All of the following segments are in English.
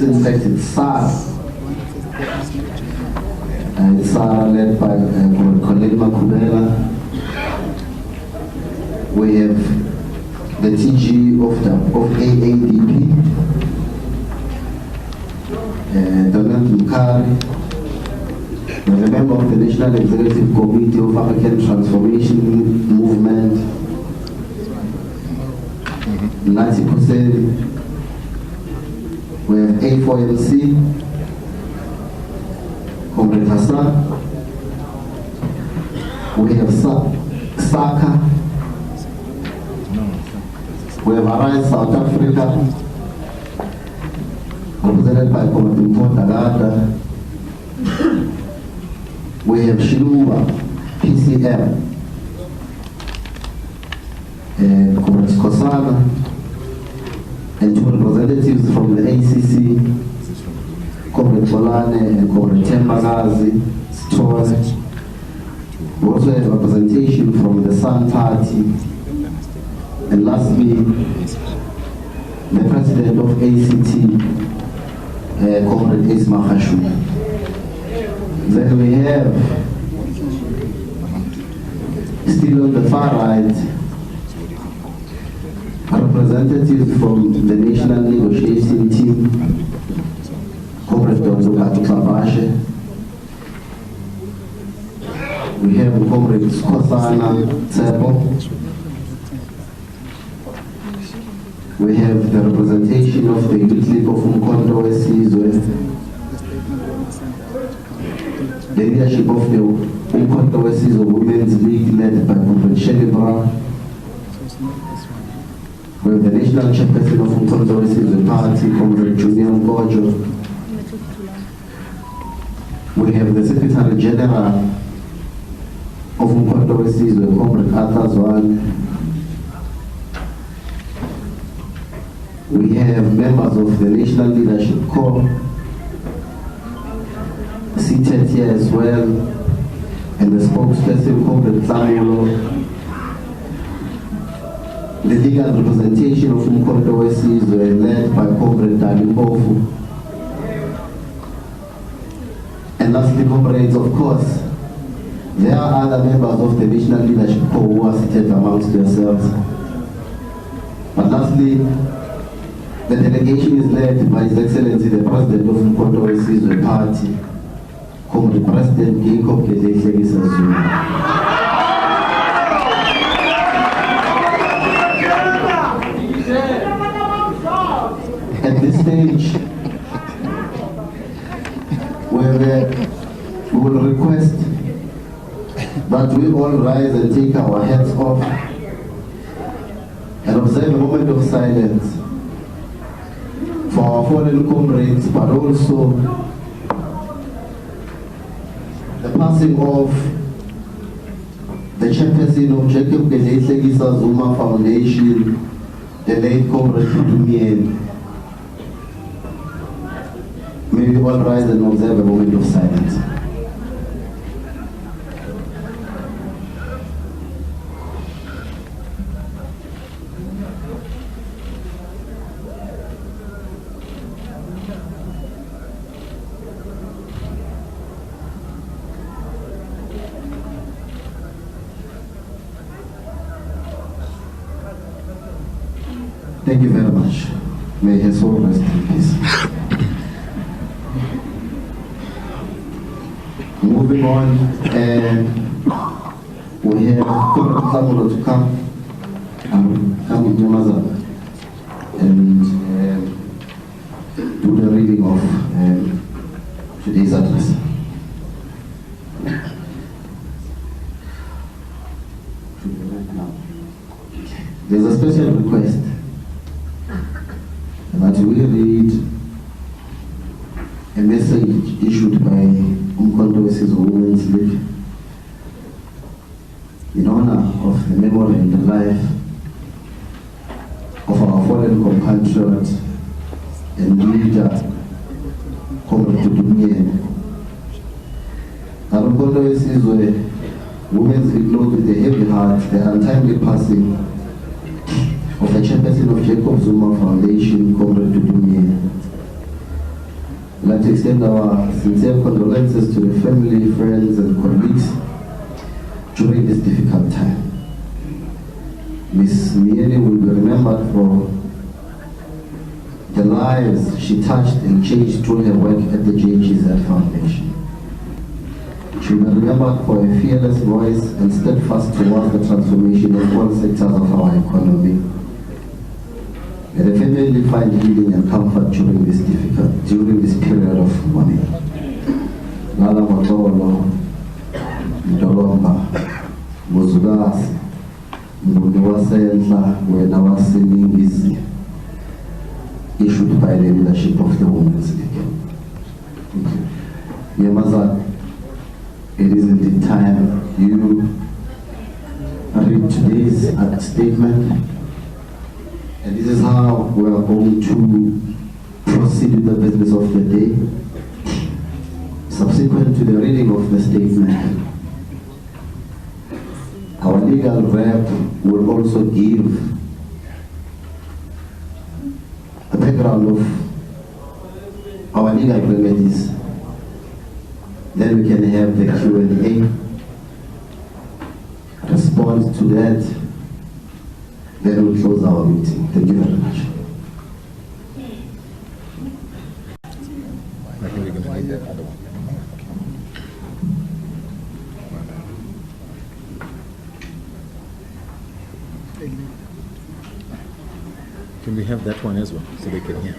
in fact it's SARS. And SARS led by Colin Makubela. We have the TG of AADP, Donald Mukari. We have a member of the National Executive Committee of African Transformation Movement, Nancy Kuseli. We have A4MC, Comrade Hassan. We have Saka. We have Arise South Africa, represented by Comrade uMkhonto. We have Shiluba, PCM, and Comrade Kosana, and two representatives from the ACC, Comrade Bolane and Comrade Tembagazi, Stone. We also have representation from the Sun Party, and lastly, the President of ACT, Comrade Isma Khashu. Then we have, still on the far right, representatives from the National Negotiation Team, Comrade Dr. Kabashe. We have Comrade Kosana Tsebo. We have the representation of the Youth League of uMkhonto weSizwe, the leadership of the uMkhonto weSizwe Women's League led by Comrade Shelebra. We have the national chairperson of uMkhonto weSizwe Party, Comrade Junior Mkojo. We have the Secretary General of uMkhonto weSizwe, Comrade Arthur Zwane. We have members of the National Leadership Corps seated here as well, and the spokesperson, Comrade Nhlamulo. The legal representation of uMkhonto weSizwe led by Comrade Dali. And lastly, comrades, of course, there are other members of the National Leadership Corps who are seated amongst yourselves. But lastly, the delegation is led by His Excellency the President of uMkhonto weSizwe Party, Comrade President Jacob Zuma. At this stage, we will request that we all rise and take our hats off and observe a moment of silence for our fallen comrades, but also the passing of the chairperson of Jacob Zuma Foundation, the late Comrade Pudumian. May we all rise and observe a moment of silence. Thank you very much. May his soul rest in peace. Moving on, we have Nhlamulo to come with your mother and do the reading of today's address. There's a special request that we read a message issued by uMkhonto weSizwe Women's League in honor of the memory and the life of our fallen compatriot and leader, Comrade Pudumian. uMkhonto weSizwe Women's League notes with a heavy heart the untimely passing of the chairperson of Jacob Zuma Foundation, Comrade Pudumian. I'd like to extend our sincere condolences to the family, friends, and colleagues during this difficult time. Miss Miele will be remembered for the lives she touched and changed through her work at the JGZ Foundation. She will be remembered for a fearless voice and steadfast towards the transformation of all sectors of our economy. May the family find healing and comfort during this period of mourning. Lala Motolo, Ndolomba, Muzugasi, Mbunuwasenla, Wena Waseningizi, issued by the leadership of the Women's League. Yamaza, it is indeed time you read today's statement, and this is how we are going to proceed with the business of the day. Subsequent to the reading of the statement, our legal rep will also give a background of our legal remedies. Then we can have the Q&A, respond to that, then we'll close our meeting. Thank you very much. I think we're going to need that other one. Can we have that one as well, so they can hear?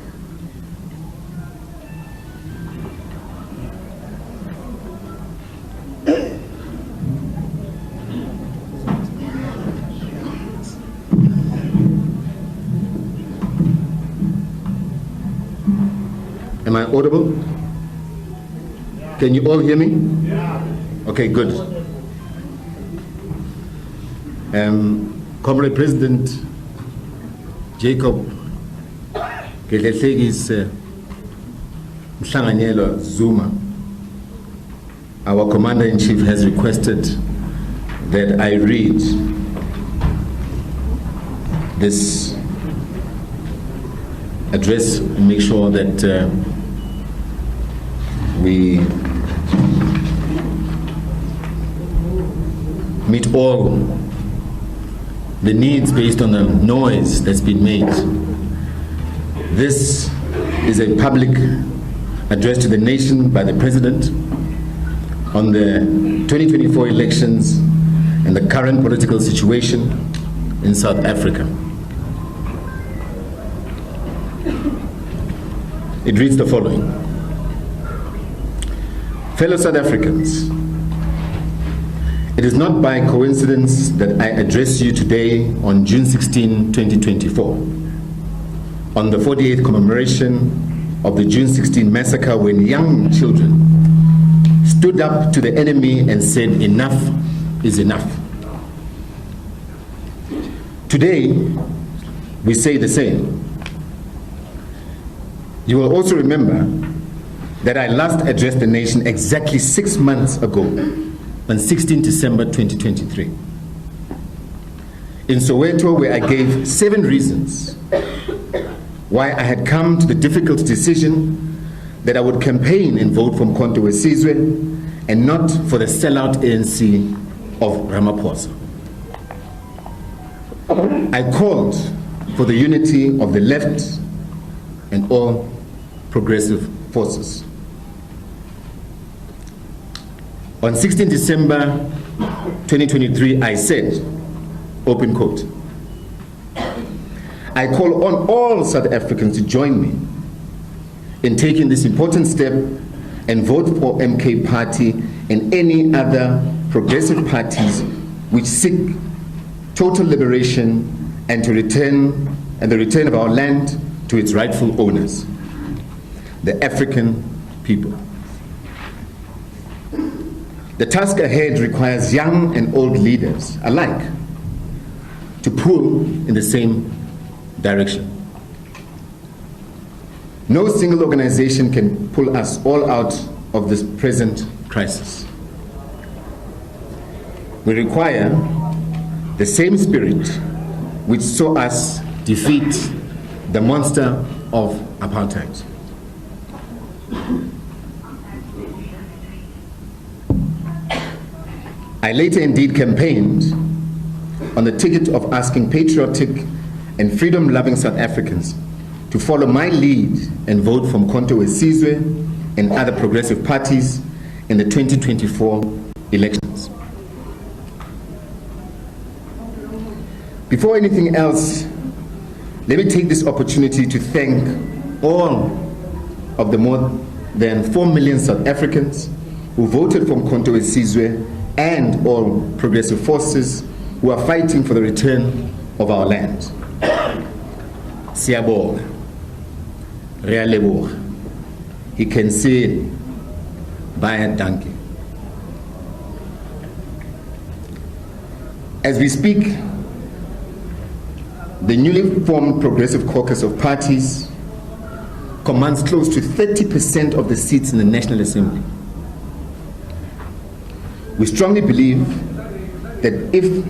Am I audible? Can you all hear me? Yeah. Okay, good. Comrade President Jacob Zuma, our Commander-in-Chief, has requested that I read this address and make sure that we meet all the needs based on the noise that's been made. This is a public address to the nation by the President on the 2024 elections and the current political situation in South Africa. It reads the following. Fellow South Africans, it is not by coincidence that I address you today on June 16, 2024, on the 48th commemoration of the June 16 massacre, when young children stood up to the enemy and said, enough is enough. Today, we say the same. You will also remember that I last addressed the nation exactly 6 months ago, on 16 December 2023, in Soweto, where I gave 7 reasons why I had come to the difficult decision that I would campaign and vote for uMkhonto weSizwe and not for the sellout ANC of Ramaphosa. I called for the unity of the left and all progressive forces. On 16 December 2023, I said, open quote, I call on all South Africans to join me in taking this important step and vote for MK Party and any other progressive parties which seek total liberation and the return of our land to its rightful owners, the African people. The task ahead requires young and old leaders alike to pull in the same direction. No single organization can pull us all out of this present crisis. We require the same spirit which saw us defeat the monster of apartheid. I later indeed campaigned on the ticket of asking patriotic and freedom-loving South Africans to follow my lead and vote for uMkhonto weSizwe and other progressive parties in the 2024 elections. Before anything else, let me take this opportunity to thank all of the more than 4 million South Africans who voted for uMkhonto weSizwe and all progressive forces who are fighting for the return of our land. Siyabonga, Realeboga, he can say, Baie dankie. As we speak, the newly formed Progressive Caucus of Parties commands close to 30% of the seats in the National Assembly. We strongly believe that if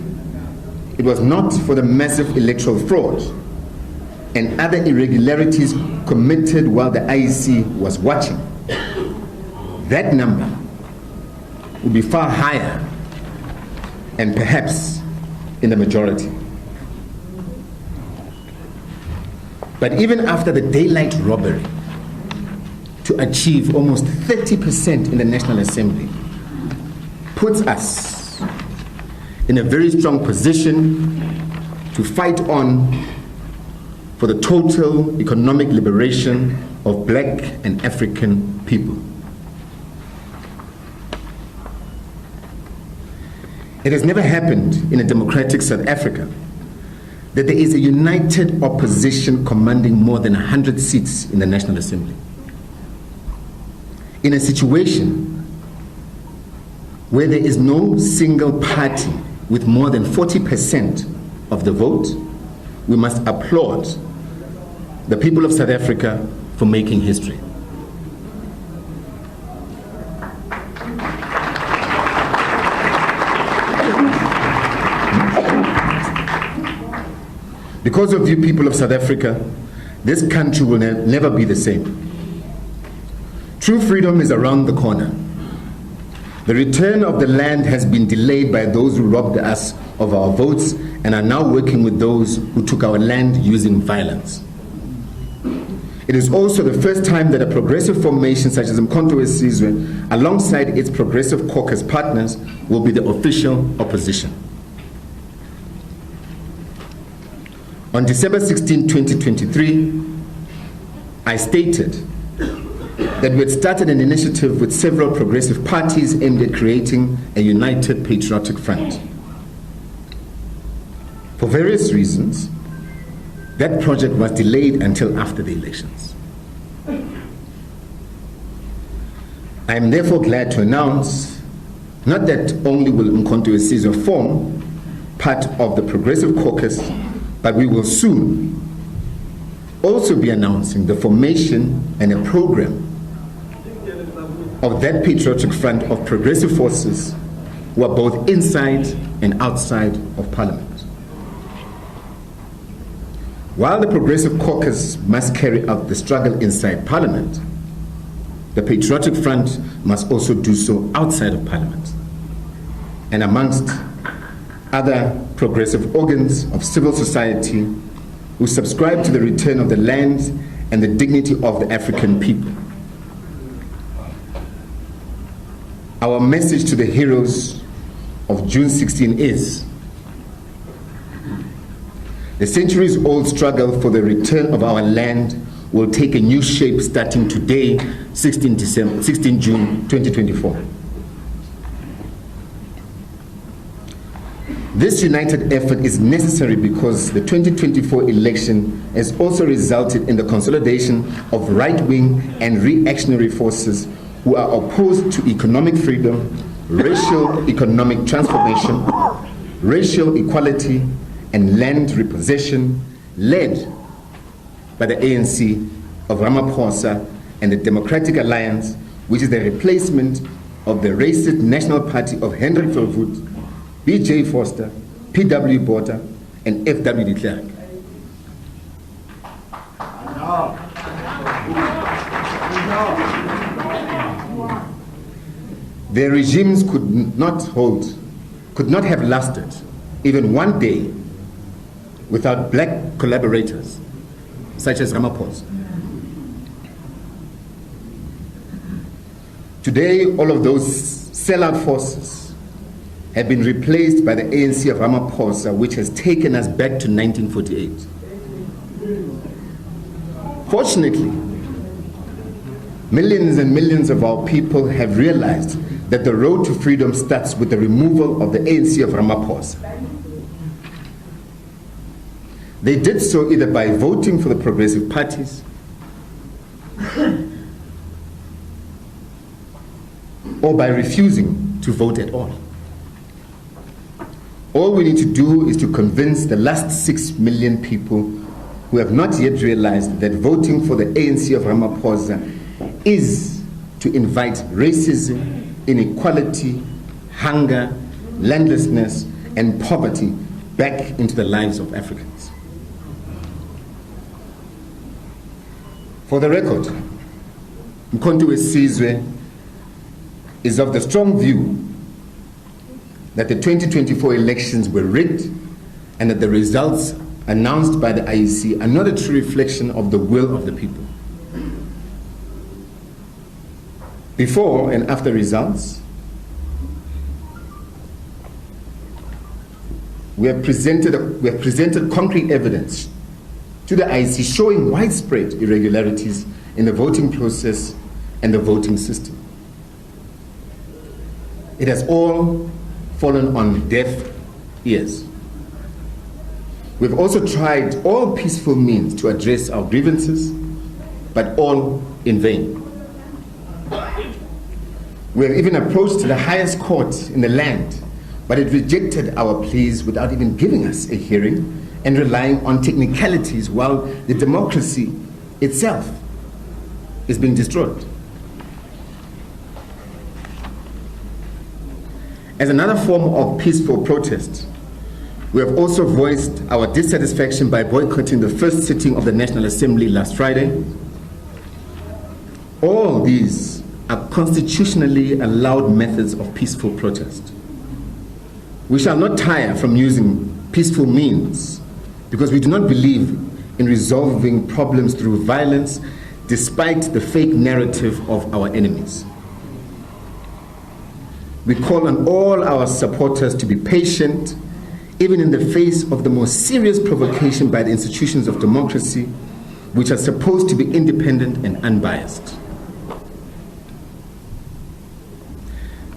it was not for the massive electoral fraud and other irregularities committed while the IEC was watching, that number would be far higher and perhaps in the majority. But even after the daylight robbery, to achieve almost 30% in the National Assembly puts us in a very strong position to fight on for the total economic liberation of Black and African people. It has never happened in a democratic South Africa that there is a united opposition commanding more than 100 seats in the National Assembly. In a situation where there is no single party with more than 40% of the vote, we must applaud the people of South Africa for making history. Because of you people of South Africa, this country will never be the same. True freedom is around the corner. The return of the land has been delayed by those who robbed us of our votes and are now working with those who took our land using violence. It is also the first time that a progressive formation such as uMkhonto weSizwe, alongside its progressive caucus partners, will be the official opposition. On December 16, 2023, I stated that we had started an initiative with several progressive parties aimed at creating a united patriotic front. For various reasons, that project was delayed until after the elections. I am therefore glad to announce not that only will uMkhonto weSizwe form part of the Progressive Caucus, but we will soon also be announcing the formation and a program of that patriotic front of progressive forces who are both inside and outside of Parliament. While the Progressive Caucus must carry out the struggle inside Parliament, the Patriotic Front must also do so outside of Parliament and amongst other progressive organs of civil society who subscribe to the return of the land and the dignity of the African people. Our message to the heroes of June 16 is: the centuries-old struggle for the return of our land will take a new shape starting today, 16 June 2024. This united effort is necessary because the 2024 election has also resulted in the consolidation of right-wing and reactionary forces who are opposed to economic freedom, racial economic transformation, racial equality, and land repossession, led by the ANC of Ramaphosa and the Democratic Alliance, which is the replacement of the racist National Party of Hendrik Verwoerd, B.J. Vorster, P.W. Botha, and F.W. de Klerk. Their regimes could not have lasted even one day without black collaborators, such as Ramaphosa. Today, all of those sellout forces have been replaced by the ANC of Ramaphosa, which has taken us back to 1948. Fortunately, millions and millions of our people have realized that the road to freedom starts with the removal of the ANC of Ramaphosa. They did so either by voting for the progressive parties or by refusing to vote at all. All we need to do is to convince the last 6 million people who have not yet realized that voting for the ANC of Ramaphosa is to invite racism, inequality, hunger, landlessness, and poverty back into the lives of Africans. For the record, uMkhonto weSizwe is of the strong view that the 2024 elections were rigged and that the results announced by the IEC are not a true reflection of the will of the people. Before and after results, we have presented concrete evidence to the IEC showing widespread irregularities in the voting process and the voting system. It has all fallen on deaf ears. We've also tried all peaceful means to address our grievances, but all in vain. We have even approached the highest court in the land, but it rejected our pleas without even giving us a hearing and relying on technicalities while the democracy itself is being destroyed. As another form of peaceful protest, we have also voiced our dissatisfaction by boycotting the first sitting of the National Assembly last Friday. All these are constitutionally allowed methods of peaceful protest. We shall not tire from using peaceful means because we do not believe in resolving problems through violence despite the fake narrative of our enemies. We call on all our supporters to be patient, even in the face of the most serious provocation by the institutions of democracy, which are supposed to be independent and unbiased.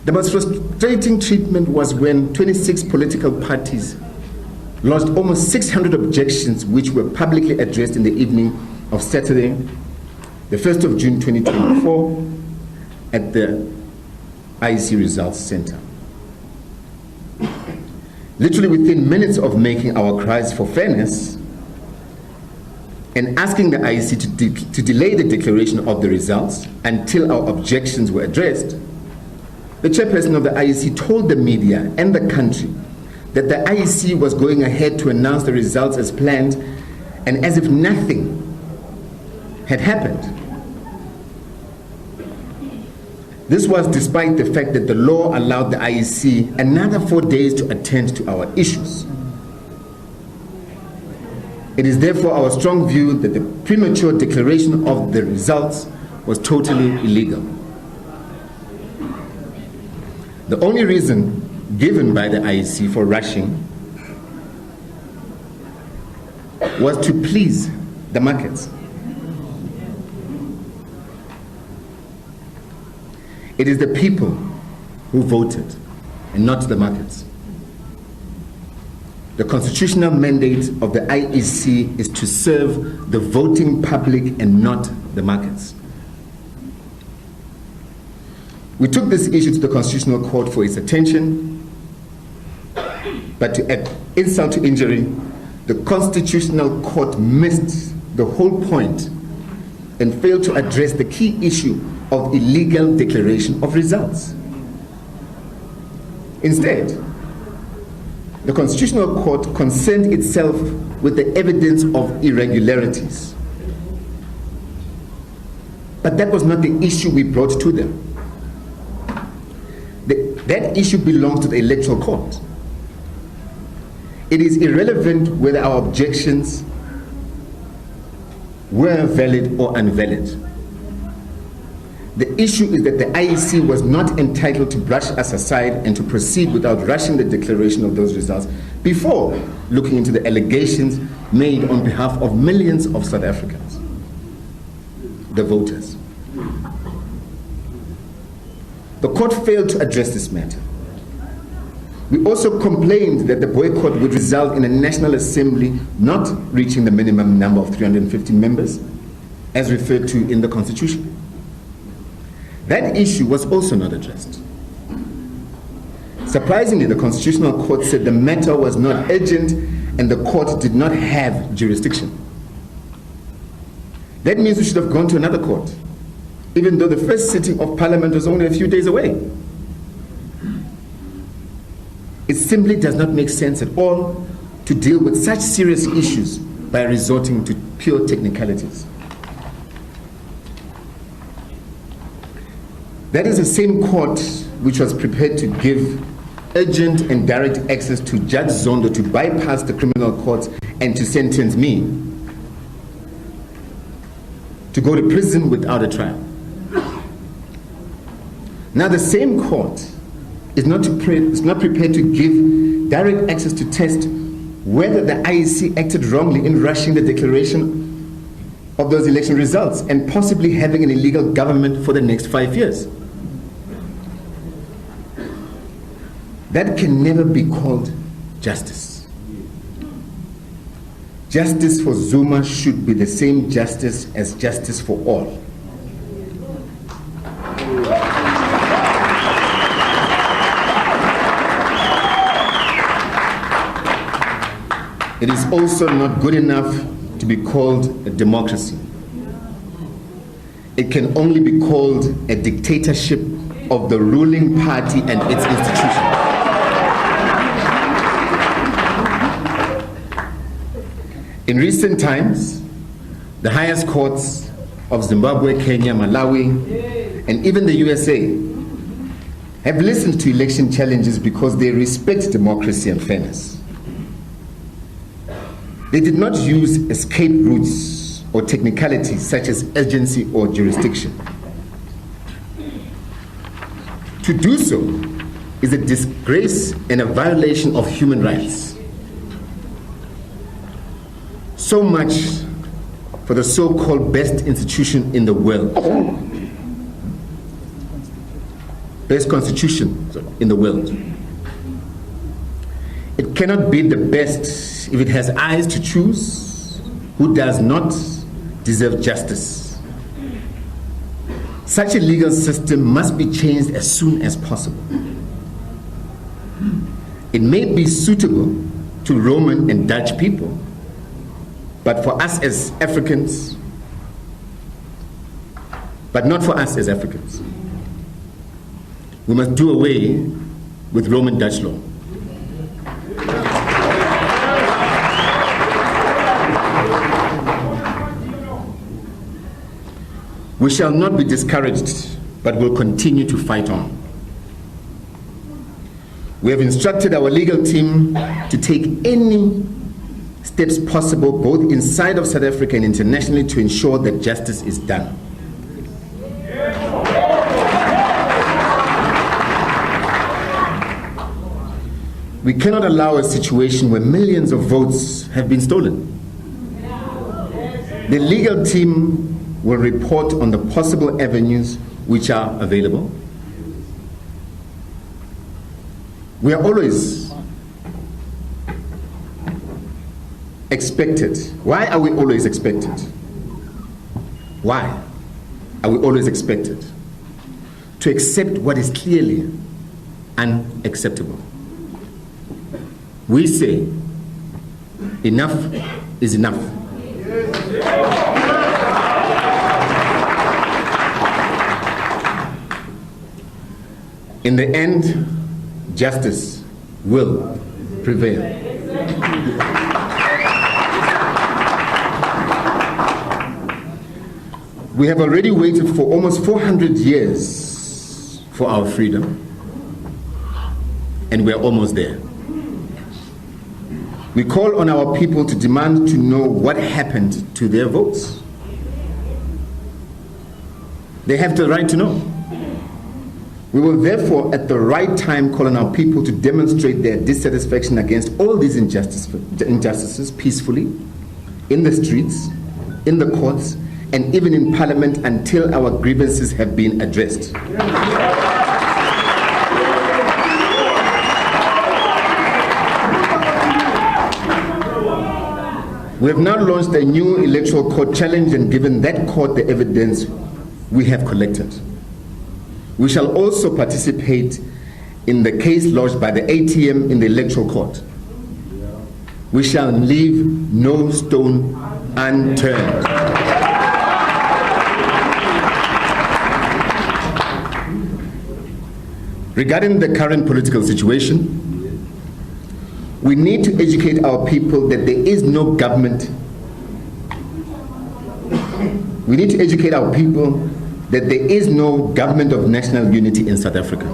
The most frustrating treatment was when 26 political parties lodged almost 600 objections, which were publicly addressed in the evening of Saturday, the 1st of June 2024, at the IEC Results Center. Literally within minutes of making our cries for fairness and asking the IEC to delay the declaration of the results until our objections were addressed, the chairperson of the IEC told the media and the country that the IEC was going ahead to announce the results as planned and as if nothing had happened. This was despite the fact that the law allowed the IEC another 4 days to attend to our issues. It is therefore our strong view that the premature declaration of the results was totally illegal. The only reason given by the IEC for rushing was to please the markets. It is the people who voted and not the markets. The constitutional mandate of the IEC is to serve the voting public and not the markets. We took this issue to the Constitutional Court for its attention, but to add insult to injury, the Constitutional Court missed the whole point and failed to address the key issue of illegal declaration of results. Instead, the Constitutional Court concerned itself with the evidence of irregularities. But that was not the issue we brought to them. That issue belongs to the Electoral Court. It is irrelevant whether our objections were valid or invalid. The issue is that the IEC was not entitled to brush us aside and to proceed without rushing the declaration of those results before looking into the allegations made on behalf of millions of South Africans, the voters. The court failed to address this matter. We also complained that the boycott would result in a National Assembly not reaching the minimum number of 350 members, as referred to in the Constitution. That issue was also not addressed. Surprisingly, the Constitutional Court said the matter was not urgent and the court did not have jurisdiction. That means we should have gone to another court, even though the first sitting of Parliament was only a few days away. It simply does not make sense at all to deal with such serious issues by resorting to pure technicalities. That is the same court which was prepared to give urgent and direct access to Judge Zondo to bypass the criminal courts and to sentence me to go to prison without a trial. Now the same court is not prepared to give direct access to test whether the IEC acted wrongly in rushing the declaration of those election results and possibly having an illegal government for the next 5 years. That can never be called justice. Justice for Zuma should be the same justice as justice for all. It is also not good enough to be called a democracy. It can only be called a dictatorship of the ruling party and its institutions. In recent times, the highest courts of Zimbabwe, Kenya, Malawi, and even the USA have listened to election challenges because they respect democracy and fairness. They did not use escape routes or technicalities such as urgency or jurisdiction. To do so is a disgrace and a violation of human rights. So much for the so-called best institution in the world. Best constitution in the world. It cannot be the best if it has eyes to choose who does not deserve justice. Such a legal system must be changed as soon as possible. It may be suitable to Roman and Dutch people, but for us as Africans, but not for us as Africans. We must do away with Roman Dutch law. We shall not be discouraged, but will continue to fight on. We have instructed our legal team to take any steps possible both inside of South Africa and internationally to ensure that justice is done. We cannot allow a situation where millions of votes have been stolen. The legal team will report on the possible avenues which are available. We are always expected. Why are we always expected? Why are we always expected to accept what is clearly unacceptable? We say, enough is enough. In the end, justice will prevail. We have already waited for almost 400 years for our freedom, and we're almost there. We call on our people to demand to know what happened to their votes. They have the right to know. We will therefore, at the right time, call on our people to demonstrate their dissatisfaction against all these injustices peacefully, in the streets, in the courts, and even in Parliament until our grievances have been addressed. We have now launched a new Electoral Court challenge and given that court the evidence we have collected. We shall also participate in the case lodged by the ATM in the Electoral Court. We shall leave no stone unturned. Regarding the current political situation, we need to educate our people that there is no government. We need to educate our people that there is no government of national unity in South Africa.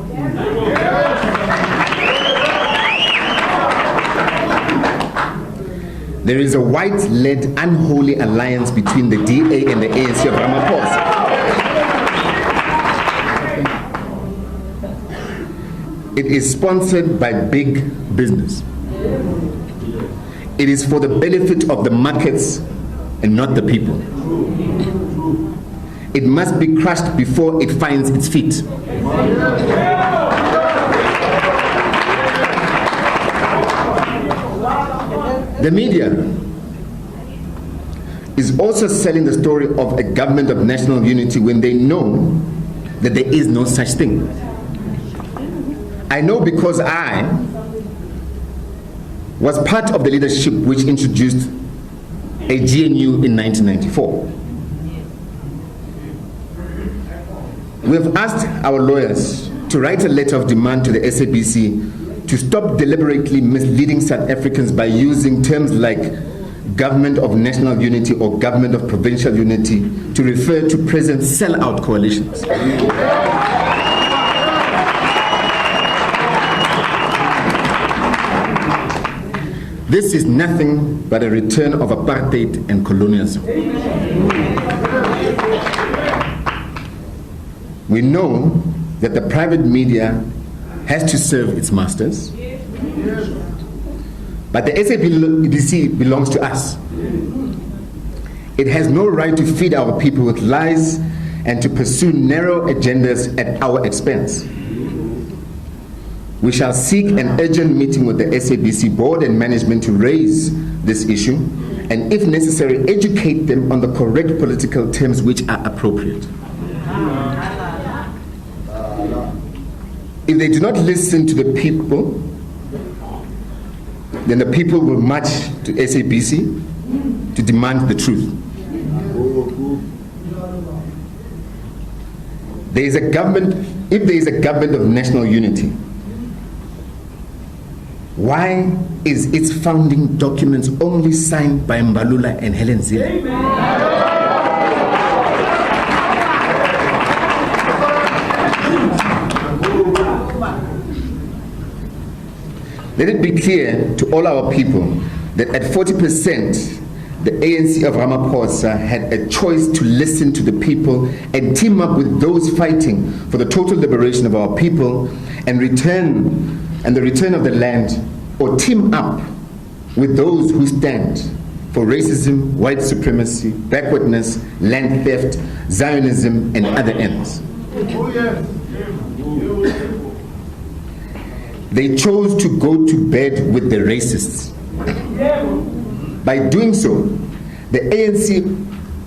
There is a white-led unholy alliance between the DA and the ANC of Ramaphosa. It is sponsored by big business. It is for the benefit of the markets and not the people. It must be crushed before it finds its feet. The media is also selling the story of a government of national unity when they know that there is no such thing. I know because I was part of the leadership which introduced a GNU in 1994. We have asked our lawyers to write a letter of demand to the SABC to stop deliberately misleading South Africans by using terms like government of national unity or government of provincial unity to refer to present sellout coalitions. This is nothing but a return of apartheid and colonialism. We know that the private media has to serve its masters, but the SABC belongs to us. It has no right to feed our people with lies and to pursue narrow agendas at our expense. We shall seek an urgent meeting with the SABC board and management to raise this issue and, if necessary, educate them on the correct political terms which are appropriate. If they do not listen to the people, then the people will march to SABC to demand the truth. There is a government, if there is a government of national unity, why is its founding documents only signed by Mbalula and Helen Zille? Let it be clear to all our people that at 40%, the ANC of Ramaphosa had a choice to listen to the people and team up with those fighting for the total liberation of our people and the return of the land, or team up with those who stand for racism, white supremacy, backwardness, land theft, Zionism, and other ends. They chose to go to bed with the racists. By doing so, the ANC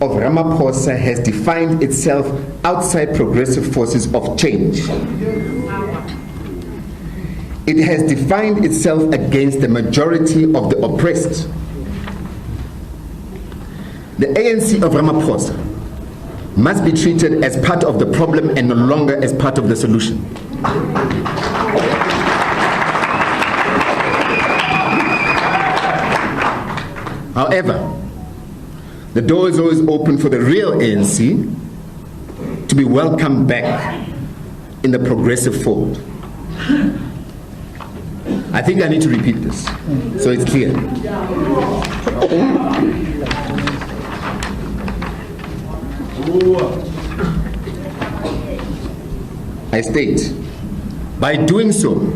of Ramaphosa has defined itself outside progressive forces of change. It has defined itself against the majority of the oppressed. The ANC of Ramaphosa must be treated as part of the problem and no longer as part of the solution. However, the door is always open for the real ANC to be welcomed back in the progressive fold. I think I need to repeat this so it's clear. I state, by doing so,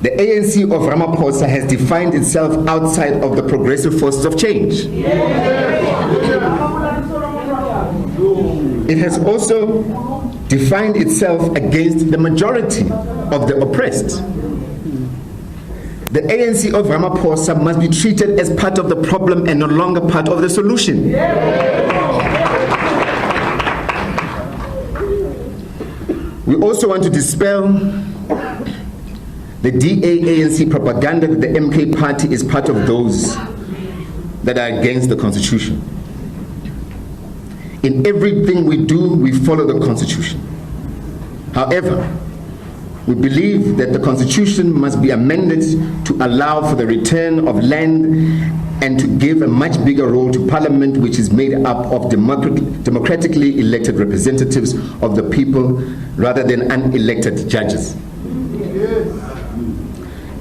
the ANC of Ramaphosa has defined itself outside of the progressive forces of change. It has also defined itself against the majority of the oppressed. The ANC of Ramaphosa must be treated as part of the problem and no longer part of the solution. We also want to dispel the DA-ANC propaganda that the MK party is part of those that are against the Constitution. In everything we do, we follow the Constitution. However, we believe that the Constitution must be amended to allow for the return of land and to give a much bigger role to Parliament, which is made up of democratically elected representatives of the people rather than unelected judges.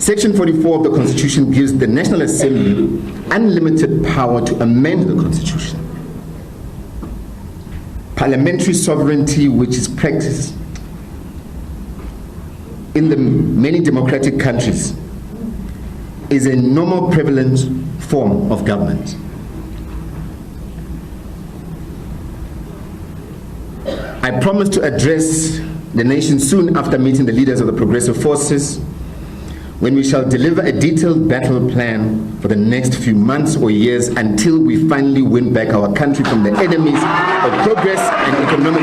Section 44 of the Constitution gives the National Assembly unlimited power to amend the Constitution. Parliamentary sovereignty, which is practiced in the many democratic countries, is a normal prevalent form of government. I promise to address the nation soon after meeting the leaders of the progressive forces, when we shall deliver a detailed battle plan for the next few months or years until we finally win back our country from the enemies of progress and economic.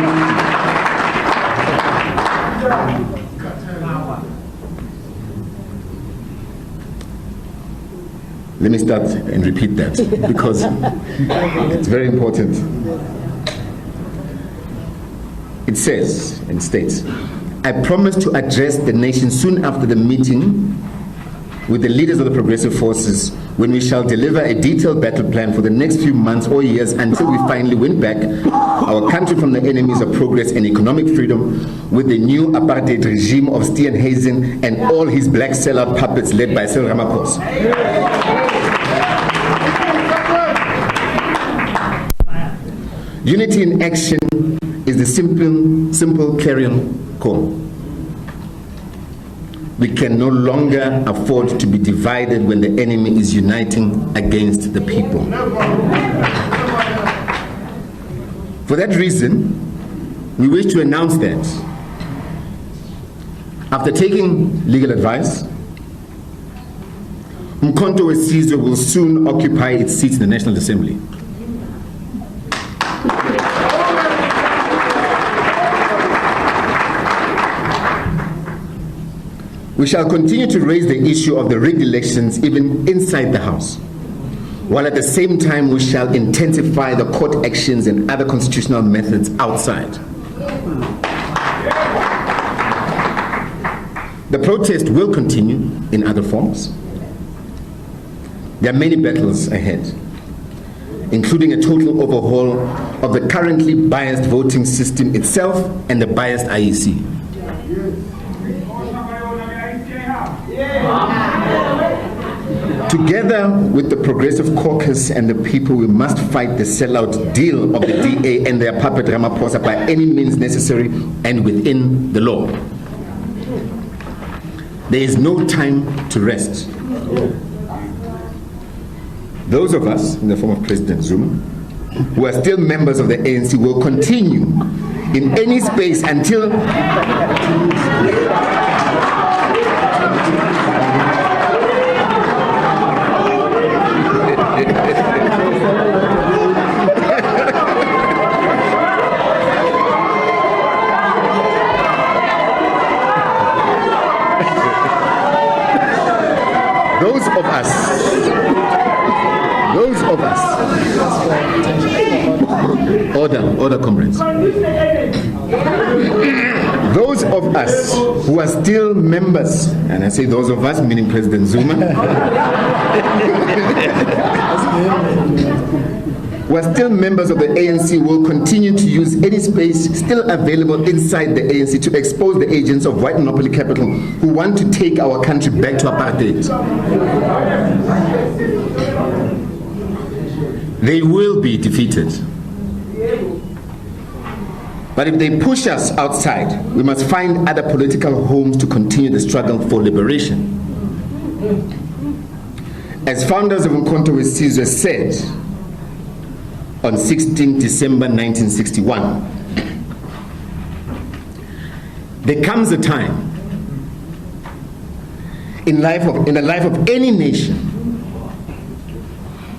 Let me start and repeat that because it's very important. It says and states, I promise to address the nation soon after the meeting with the leaders of the progressive forces when we shall deliver a detailed battle plan for the next few months or years until we finally win back our country from the enemies of progress and economic freedom with the new apartheid regime of Steenhuisen and all his black sellout puppets led by Cyril Ramaphosa. Unity in action is the simple clarion call. We can no longer afford to be divided when the enemy is uniting against the people. For that reason, we wish to announce that after taking legal advice, uMkhonto weSizwe will soon occupy its seats in the National Assembly. We shall continue to raise the issue of the rigged elections even inside the House, while at the same time we shall intensify the court actions and other constitutional methods outside. The protest will continue in other forms. There are many battles ahead, including a total overhaul of the currently biased voting system itself and the biased IEC. Together with the Progressive Caucus and the people, we must fight the sellout deal of the DA and their puppet Ramaphosa by any means necessary and within the law. There is no time to rest. Those of us, in the form of President Zuma, who are still members of the ANC, will continue in any space until order, comrades. those of us who are still members, and I say those of us, meaning President Zuma, who are still members of the ANC will continue to use any space still available inside the ANC to expose the agents of white monopoly capital who want to take our country back to apartheid. They will be defeated. But if they push us outside, we must find other political homes to continue the struggle for liberation. As founders of uMkhonto weSizwe said on 16 December 1961, there comes a time in the life of any nation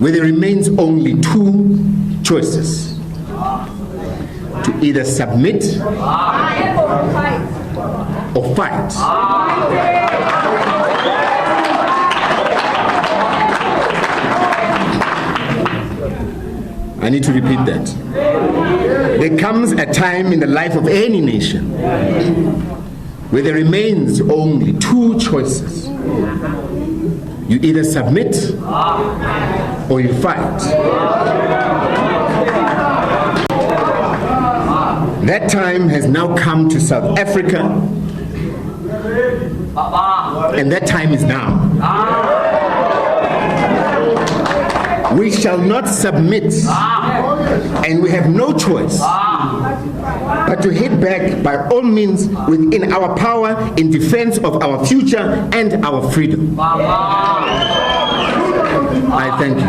where there remains only two choices: to either submit or fight. I need to repeat that. There comes a time in the life of any nation where there remains only two choices. You either submit or you fight. That time has now come to South Africa, and that time is now. We shall not submit, and we have no choice but to hit back by all means within our power in defense of our future and our freedom. I thank you.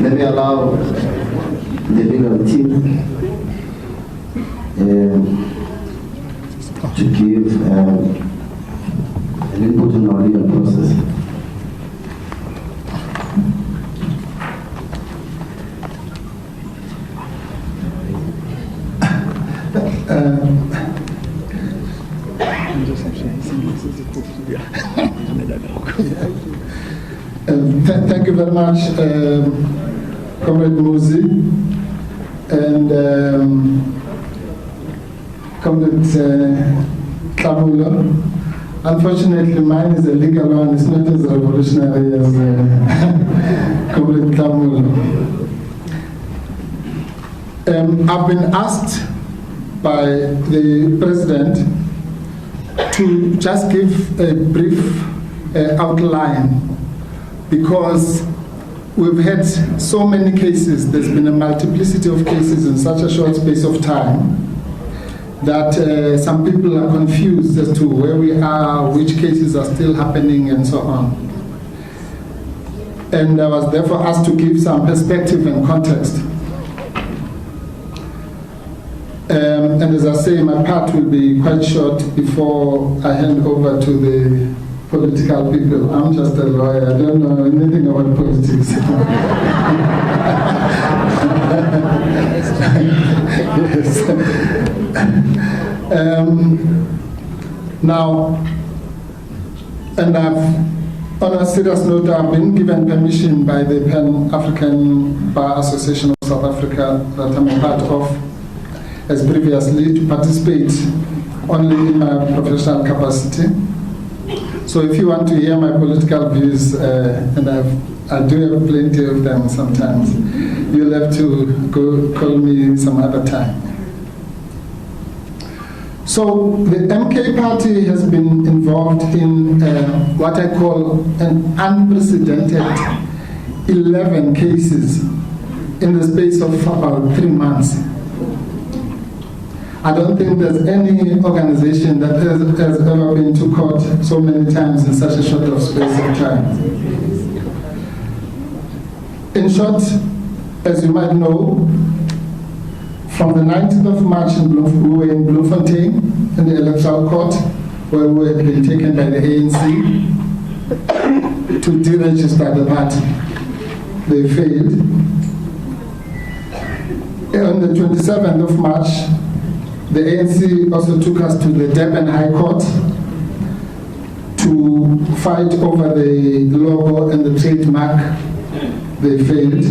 Let me allow the legal team to give an input in our legal process. Thank you very much, Comrade Muzi and Comrade Nhlamulo. Unfortunately, mine is a legal one. It's not as revolutionary as Comrade Nhlamulo. I've been asked by the President to just give a brief outline, because we've had so many cases, there's been a multiplicity of cases in such a short space of time that some people are confused as to where we are, which cases are still happening, and so on. And I was therefore asked to give some perspective and context. And as I say, my part will be quite short before I hand over to the political people. I'm just a lawyer. I don't know anything about politics. Now, and on a serious note, I've been given permission by the Pan-African Bar Association of South Africa, that I'm a part of, as previously, to participate only in my professional capacity. So if you want to hear my political views, and I do have plenty of them sometimes, you'll have to go call me some other time. So the MK party has been involved in what I call an unprecedented 11 cases in the space of about 3 months. I don't think there's any organization that has ever been to court so many times in such a short of space of time. In short, as you might know, from the 19th of March we were in Bloemfontein in the Electoral Court, where we had been taken by the ANC to deregister the party. They failed. On the 27th of March, the ANC also took us to the Durban High Court to fight over the logo and the trademark. They failed.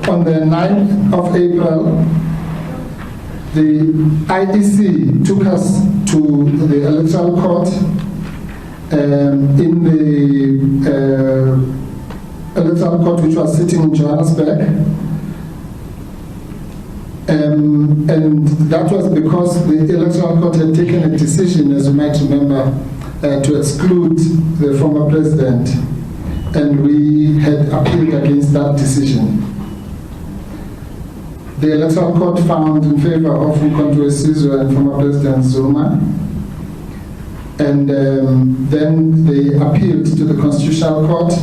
On the 9th of April, the IEC took us to the Electoral Court in the Electoral Court, which was sitting in Johannesburg. And that was because the Electoral Court had taken a decision, as you might remember, to exclude the former president, and we had appealed against that decision. The Electoral Court found in favor of uMkhonto weSizwe and former President Zuma, and then they appealed to the Constitutional Court,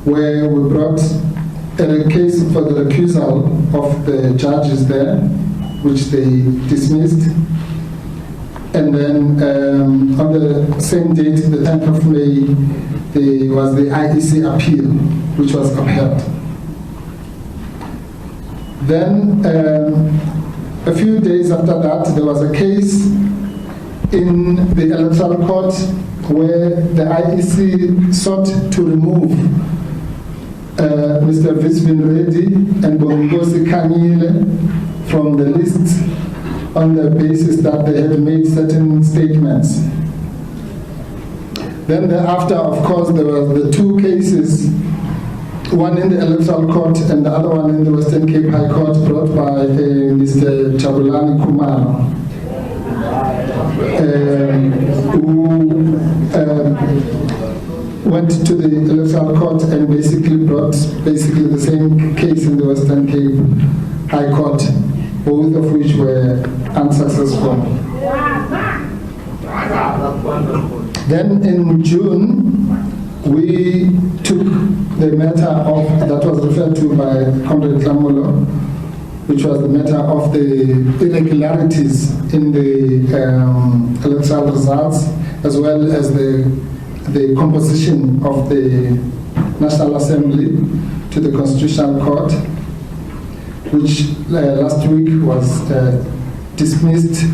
where we brought a case for the recusal of the judges there, which they dismissed. And then on the same date, the 10th of May, there was the IEC appeal, which was upheld. Then a few days after that, there was a case in the Electoral Court where the IEC sought to remove Mr. Visvinredi and Bongosi Kanyile from the list on the basis that they had made certain statements. Then thereafter, of course, there were the two cases, one in the Electoral Court and the other one in the Western Cape High Court, brought by Mr. Chabulani Kumar, who went to the Electoral Court and basically brought the same case in the Western Cape High Court, both of which were unsuccessful. Then in June, we took the matter of, that was referred to by Comrade Nhlamulo, which was the matter of the irregularities in the electoral results, as well as the composition of the National Assembly, to the Constitutional Court, which last week was dismissed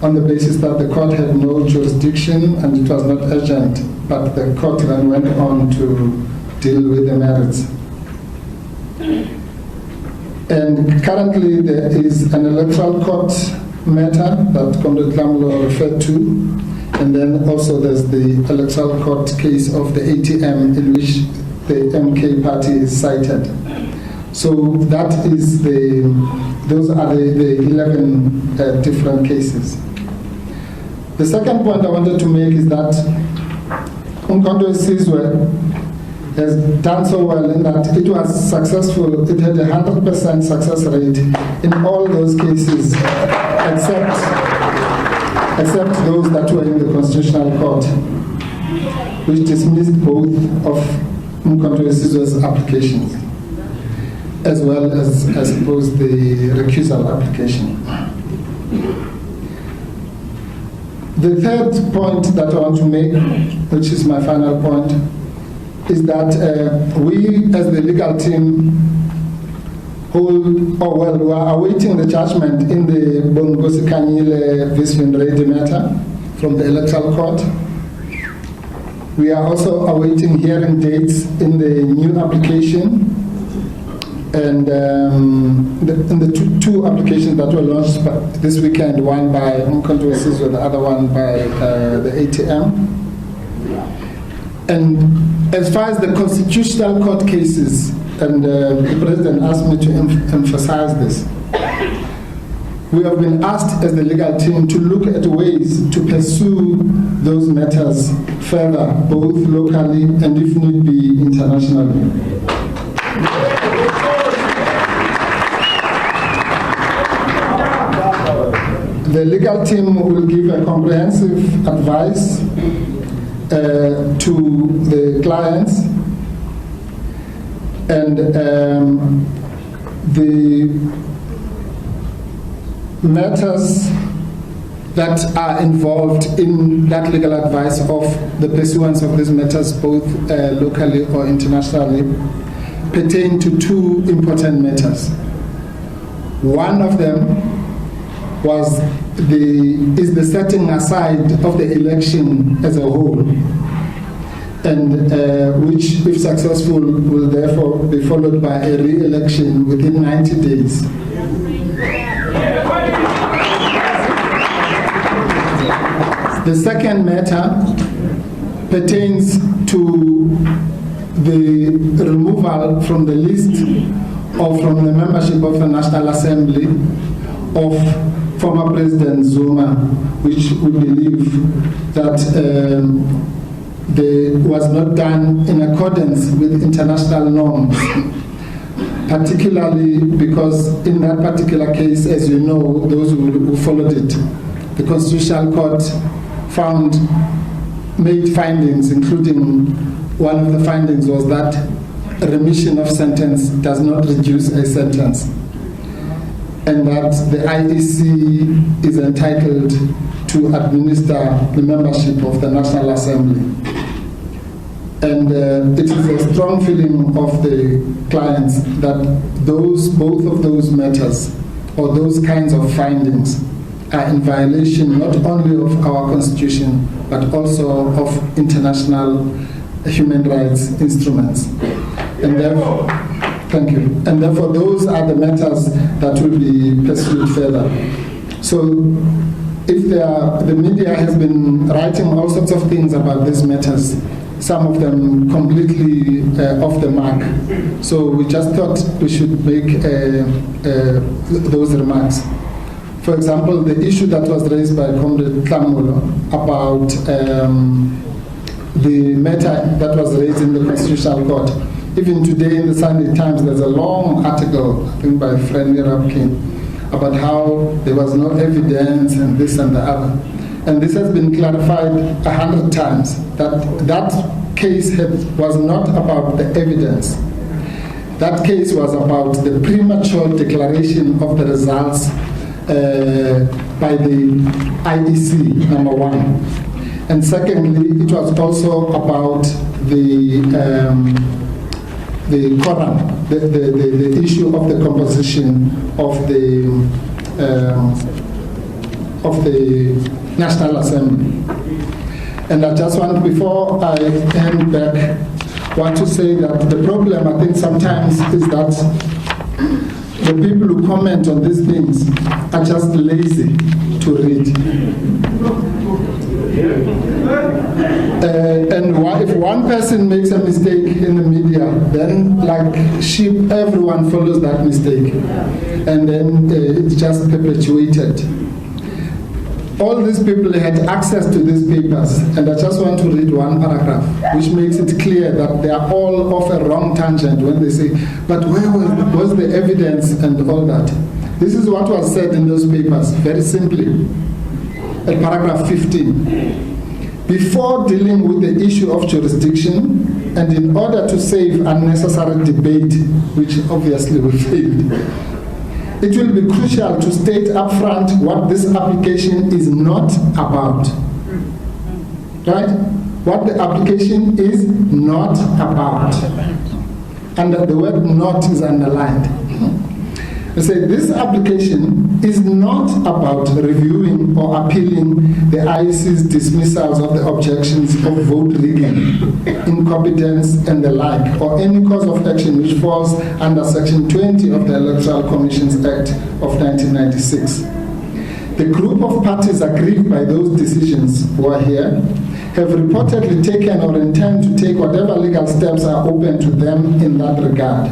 on the basis that the court had no jurisdiction and it was not urgent, but the court then went on to deal with the merits. And currently there is an Electoral Court matter that Comrade Nhlamulo referred to, and then also there's the Electoral Court case of the ATM in which the MK party is cited. So that is those are the 11 different cases. The second point I wanted to make is that uMkhonto weSizwe has done so well in that it was successful. It had a 100% success rate in all those cases, except those that were in the Constitutional Court, which dismissed both of uMkhonto weSizwe's applications, as well as, I suppose, the recusal application. The third point that I want to make, which is my final point, is that we, as the legal team, we are awaiting the judgment in the Bongosi Kanyile Visvinredi matter from the Electoral Court. We are also awaiting hearing dates in the new application, and in the two applications that were launched this weekend, one by uMkhonto weSizwe, the other one by the ATM. And as far as the Constitutional Court cases, and the President asked me to emphasize this, we have been asked as the legal team to look at ways to pursue those matters further, both locally and, if need be, internationally. The legal team will give a comprehensive advice to the clients, and the matters that are involved in that legal advice of the pursuance of these matters, both locally or internationally, pertain to two important matters. One of them is the setting aside of the election as a whole, and which, if successful, will therefore be followed by a re-election within 90 days. The second matter pertains to the removal from the list or from the membership of the National Assembly of former President Zuma, which we believe that was not done in accordance with international norms, particularly because in that particular case, as you know, those who followed it, the Constitutional Court made findings, including one of the findings was that a remission of sentence does not reduce a sentence, and that the IEC is entitled to administer the membership of the National Assembly. And it is a strong feeling of the clients that both of those matters, or those kinds of findings, are in violation not only of our Constitution, but also of international human rights instruments. And therefore, thank you. And therefore, those are the matters that will be pursued further. So, if the media has been writing all sorts of things about these matters, some of them completely off the mark. So we just thought we should make those remarks. For example, the issue that was raised by Comrade Nhlamulo about the matter that was raised in the Constitutional Court. Even today in the Sunday Times, there's a long article, I think by Friend Rabkin, about how there was no evidence and this and the other. And this has been clarified 100 times, that case was not about the evidence. That case was about the premature declaration of the results by the IEC, number one. And secondly, it was also about the quorum, the issue of the composition of the National Assembly. And I just want, before I hand back, want to say that the problem, I think, sometimes is that the people who comment on these things are just lazy to read. And if one person makes a mistake in the media, then like sheep, everyone follows that mistake. And then it's just perpetuated. All these people had access to these papers, and I just want to read one paragraph, which makes it clear that they are all off a wrong tangent when they say, but where was the evidence and all that? This is what was said in those papers, very simply, at paragraph 15. Before dealing with the issue of jurisdiction, and in order to save unnecessary debate, which obviously we failed, it will be crucial to state up front what this application is not about. Right? What the application is not about. And the word not is underlined. I say this application is not about reviewing or appealing the IEC's dismissals of the objections of vote rigging, incompetence, and the like, or any cause of action which falls under Section 20 of the Electoral Commissions Act of 1996. The group of parties aggrieved by those decisions who are here have reportedly taken or intend to take whatever legal steps are open to them in that regard.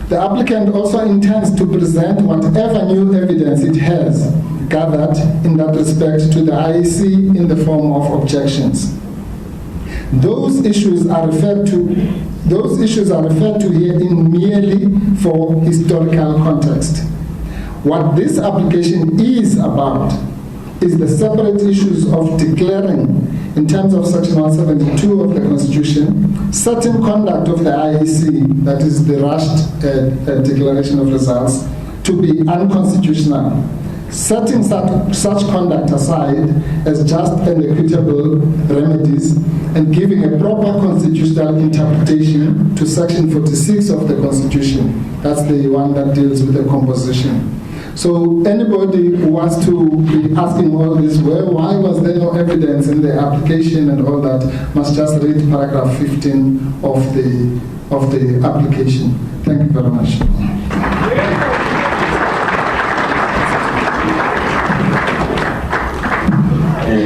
The applicant also intends to present whatever new evidence it has gathered in that respect to the IEC in the form of objections. Those issues are referred to here in merely for historical context. What this application is about is the separate issues of declaring, in terms of Section 172 of the Constitution, certain conduct of the IEC, that is the rushed declaration of results, to be unconstitutional, setting such conduct aside as just and equitable remedies and giving a proper constitutional interpretation to Section 46 of the Constitution. That's the one that deals with the composition. So anybody who wants to be asking all this, well, why was there no evidence in the application and all that, must just read paragraph 15 of the application. Thank you very much.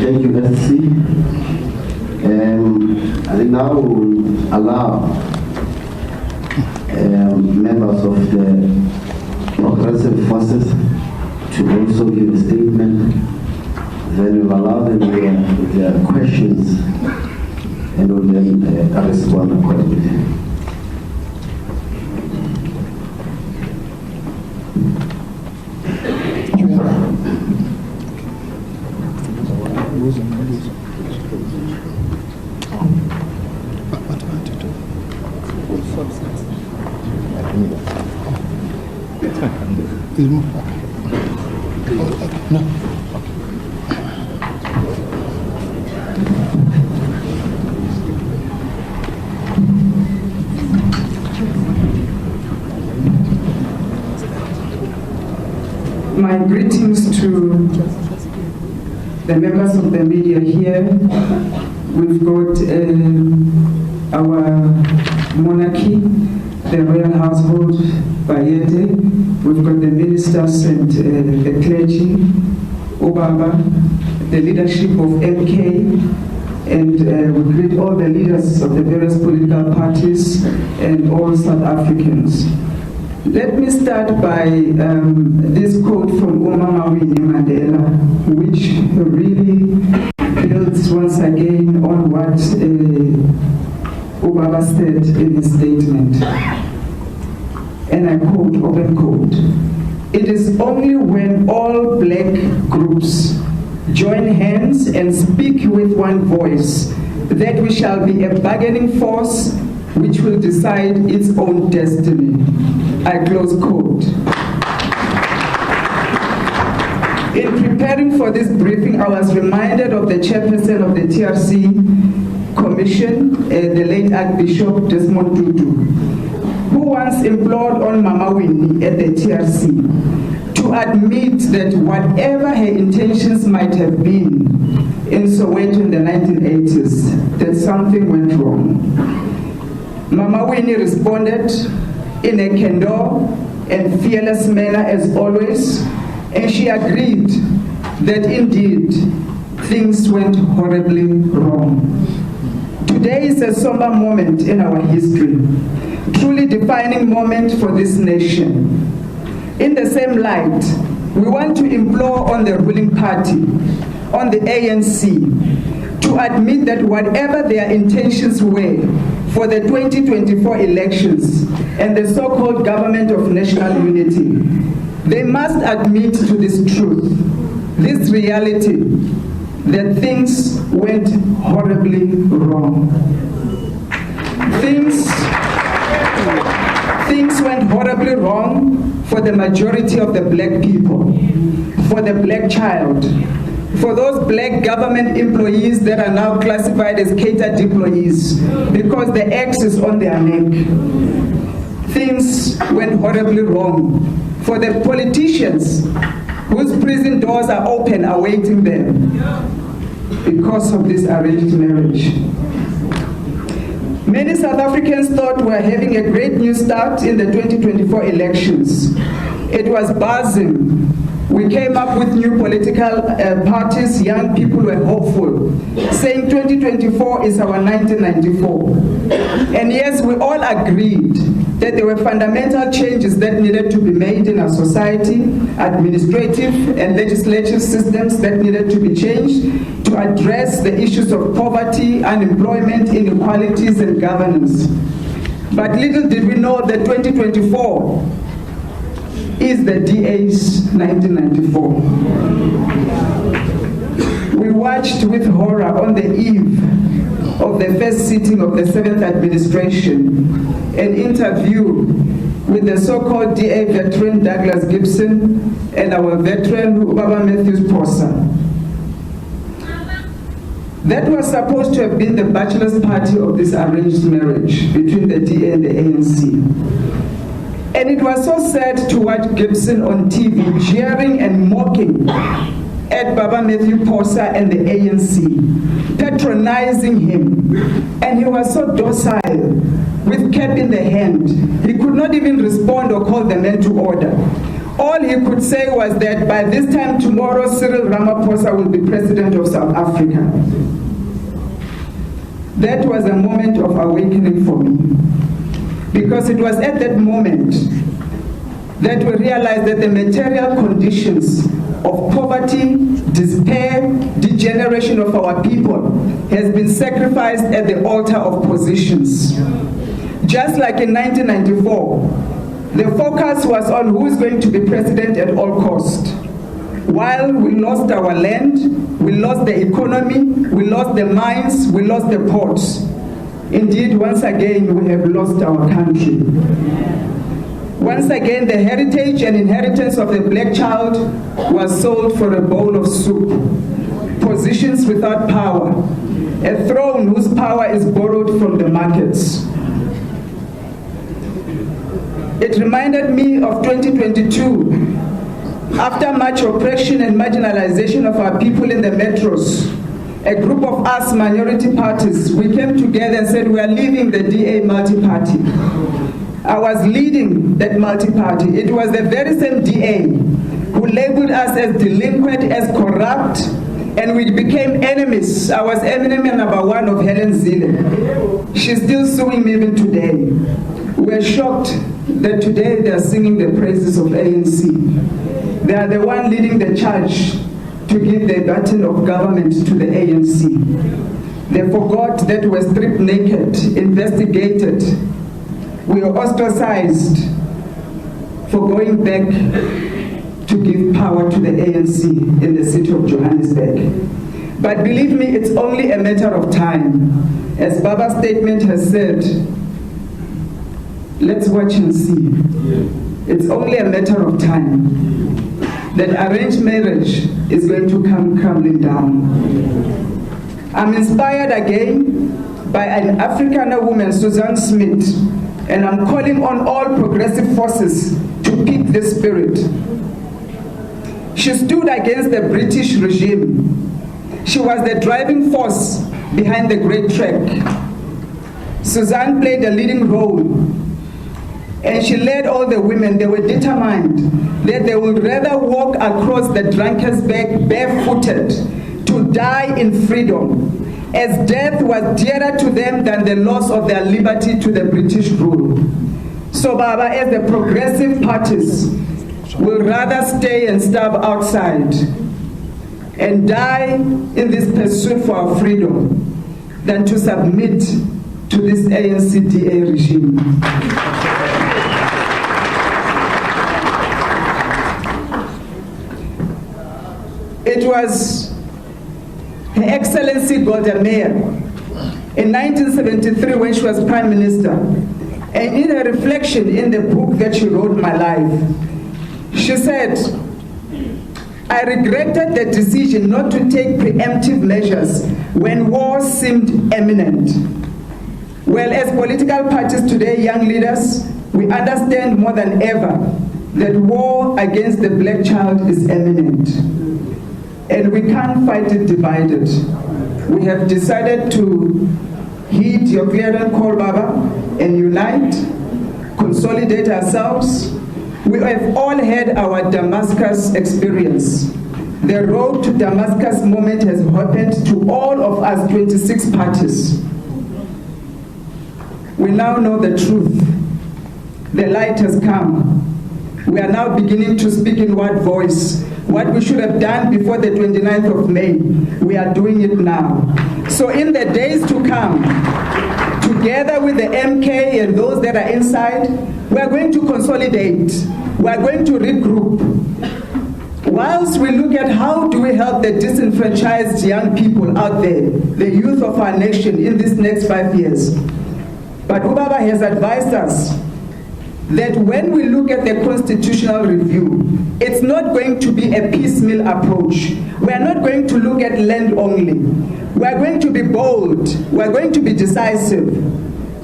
Thank you, SC. I think now we'll allow members of the progressive forces to also give a statement. Then we'll allow them their questions and we'll then respond accordingly. My greetings to the members of the media here. We've got our monarchy, the royal household, Bayete. We've got the ministers and the clergy, Obama, the leadership of MK, and we greet all the leaders of the various political parties and all South Africans. Let me start by this quote from uMkhonto Ndhlela, which really builds once again on what Obama said in his statement. And I quote, open quote, "It is only when all black groups join hands and speak with one voice that we shall be a bargaining force which will decide its own destiny." I close quote. In preparing for this briefing, I was reminded of the chairperson of the TRC Commission, the late Archbishop Desmond Tutu, who once implored on Mama Winnie at the TRC to admit that whatever her intentions might have been in Soweto in the 1980s, that something went wrong. Mama Winnie responded in a candor and fearless manner as always, and she agreed that indeed things went horribly wrong. Today is a somber moment in our history, truly defining moment for this nation. In the same light, we want to implore on the ruling party, on the ANC, to admit that whatever their intentions were for the 2024 elections and the so-called government of national unity, they must admit to this truth, this reality, that things went horribly wrong. Things went horribly wrong for the majority of the black people, for the black child, for those black government employees that are now classified as catered employees because the X is on their neck. Things went horribly wrong for the politicians whose prison doors are open awaiting them because of this arranged marriage. Many South Africans thought we were having a great new start in the 2024 elections. It was buzzing. We came up with new political parties. Young people were hopeful, saying 2024 is our 1994. And yes, we all agreed that there were fundamental changes that needed to be made in our society, administrative and legislative systems that needed to be changed to address the issues of poverty, unemployment, inequalities, and governance. But little did we know that 2024 is the DA's 1994. We watched with horror on the eve of the first sitting of the 7th administration an interview with the so-called DA veteran Douglas Gibson and our veteran Ubaba Matthews Posa. That was supposed to have been the bachelor's party of this arranged marriage between the DA and the ANC. And it was so sad to watch Gibson on TV jeering and mocking at Baba Matthew Posa and the ANC, patronizing him. And he was so docile, with cap in the hand. He could not even respond or call the men to order. All he could say was that by this time tomorrow, Cyril Ramaphosa will be president of South Africa. That was a moment of awakening for me, because it was at that moment that we realized that the material conditions of poverty, despair, degeneration of our people has been sacrificed at the altar of positions. Just like in 1994, the focus was on who is going to be president at all costs. While we lost our land, we lost the economy, we lost the mines, we lost the ports. Indeed, once again, we have lost our country. Once again, the heritage and inheritance of the black child was sold for a bowl of soup. Positions without power, a throne whose power is borrowed from the markets. It reminded me of 2022, after much oppression and marginalization of our people in the metros. A group of us minority parties, we came together and said we are leaving the DA multi-party. I was leading that multi-party. It was the very same DA who labeled us as delinquent, as corrupt, and we became enemies. I was enemy number one of Helen Zille. She's still suing me even today. We're shocked that today they are singing the praises of ANC. They are the one leading the charge to give the baton of government to the ANC. They forgot that we were stripped naked, investigated. We were ostracized for going back to give power to the ANC in the city of Johannesburg. But believe me, it's only a matter of time. As Baba's statement has said, let's watch and see. It's only a matter of time that arranged marriage is going to come crumbling down. I'm inspired again by an Afrikaner woman, Susan Smith, and I'm calling on all progressive forces to keep this spirit. She stood against the British regime. She was the driving force behind the Great Trek. Suzanne played a leading role, and she led all the women. They were determined that they would rather walk across the Drakensberg barefooted to die in freedom, as death was dearer to them than the loss of their liberty to the British rule. So Baba, as the progressive parties, will rather stay and starve outside and die in this pursuit for our freedom than to submit to this ANC-DA regime. It was Her Excellency Golda Meir in 1973 when she was Prime Minister, and in her reflection in the book that she wrote, My Life, she said, I regretted the decision not to take preemptive measures when war seemed imminent. Well, as political parties today, young leaders, we understand more than ever that war against the black child is imminent. And we can't fight it divided. We have decided to heed your clearance call, Baba, and unite, consolidate ourselves. We have all had our Damascus experience. The road to Damascus moment has happened to all of us 26 parties. We now know the truth. The light has come. We are now beginning to speak in one voice. What we should have done before the 29th of May, we are doing it now. So in the days to come, together with the MK and those that are inside, we are going to consolidate. We are going to regroup. Whilst we look at how do we help the disenfranchised young people out there, the youth of our nation in these next 5 years. But Ubaba has advised us that when we look at the constitutional review, it's not going to be a piecemeal approach. We are not going to look at land only. We are going to be bold. We are going to be decisive.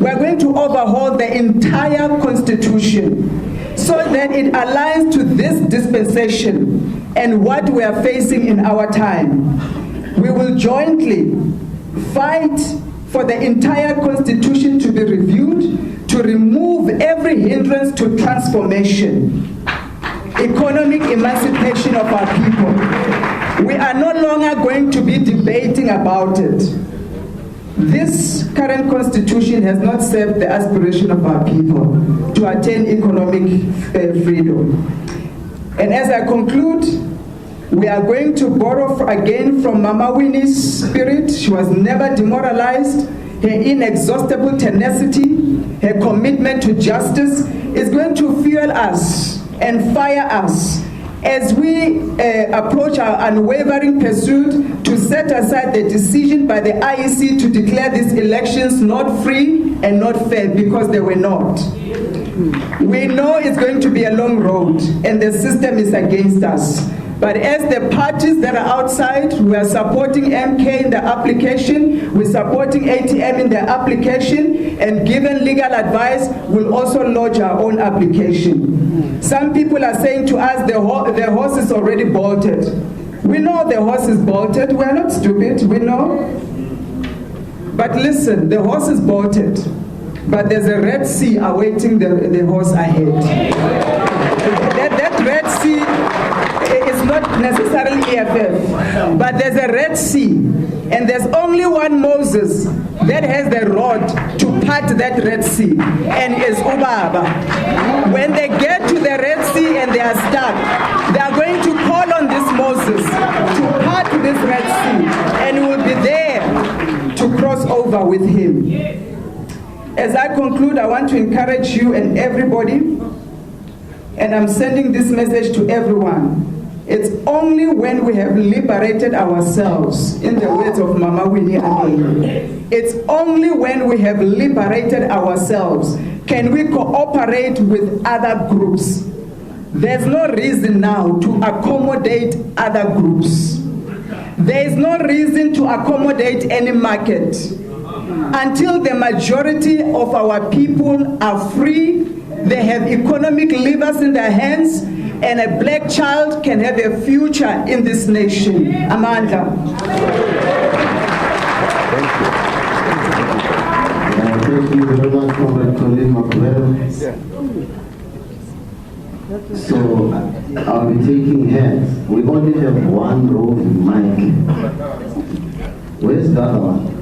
We are going to overhaul the entire constitution so that it aligns to this dispensation and what we are facing in our time. We will jointly fight for the entire constitution to be reviewed, to remove every hindrance to transformation, economic emancipation of our people. We are no longer going to be debating about it. This current constitution has not served the aspiration of our people to attain economic freedom. And as I conclude, we are going to borrow again from Mama Winnie's spirit. She was never demoralized. Her inexhaustible tenacity, her commitment to justice is going to fuel us and fire us as we approach our unwavering pursuit to set aside the decision by the IEC to declare these elections not free and not fair, because they were not. We know it's going to be a long road and the system is against us. But as the parties that are outside, we are supporting MK in the application, we're supporting ATM in the application, and given legal advice, we'll also lodge our own application. Some people are saying to us, the horse is already bolted. We know the horse is bolted. We are not stupid, we know. But listen, the horse is bolted, but there's a Red Sea awaiting the horse ahead. That Red Sea is not necessarily EFF, but there's a Red Sea, and there's only one Moses that has the rod to part that Red Sea, and is Ubaba. When they get to the Red Sea and they are stuck, they are going to call on this Moses to part this Red Sea, and will be there to cross over with him. As I conclude, I want to encourage you and everybody, and I'm sending this message to everyone. It's only when we have liberated ourselves, in the words of Mama Winnie Andile, it's only when we have liberated ourselves can we cooperate with other groups. There's no reason now to accommodate other groups. There is no reason to accommodate any market until the majority of our people are free, they have economic levers in their hands, and a black child can have a future in this nation. Amanda. Thank you very much, colleague Makwel. So I'll be taking hands. We only have one roving mic. Where's the other one?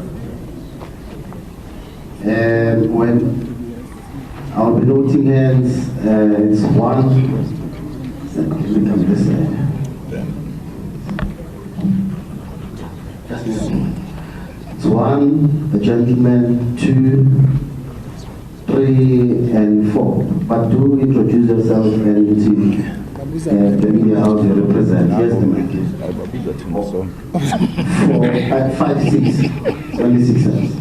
And when I'll be noting hands, it's one. Let me come this side. It's one, a gentleman, 2, 3, and 4. But do introduce yourself and the media house you represent. Yes, the mic. 4, 5, 6. Only 6 hands.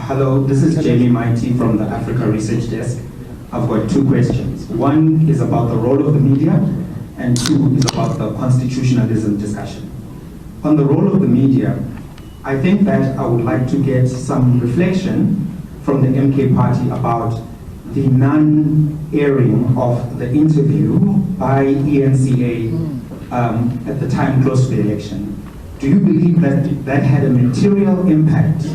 Hello, this is Jamie Mighty from the Africa Research Desk. I've got 2 questions. One is about the role of the media, and 2 is about the constitutionalism discussion. On the role of the media, I think that I would like to get some reflection from the MK party about the non-airing of the interview by ENCA at the time close to the election. Do you believe that that had a material impact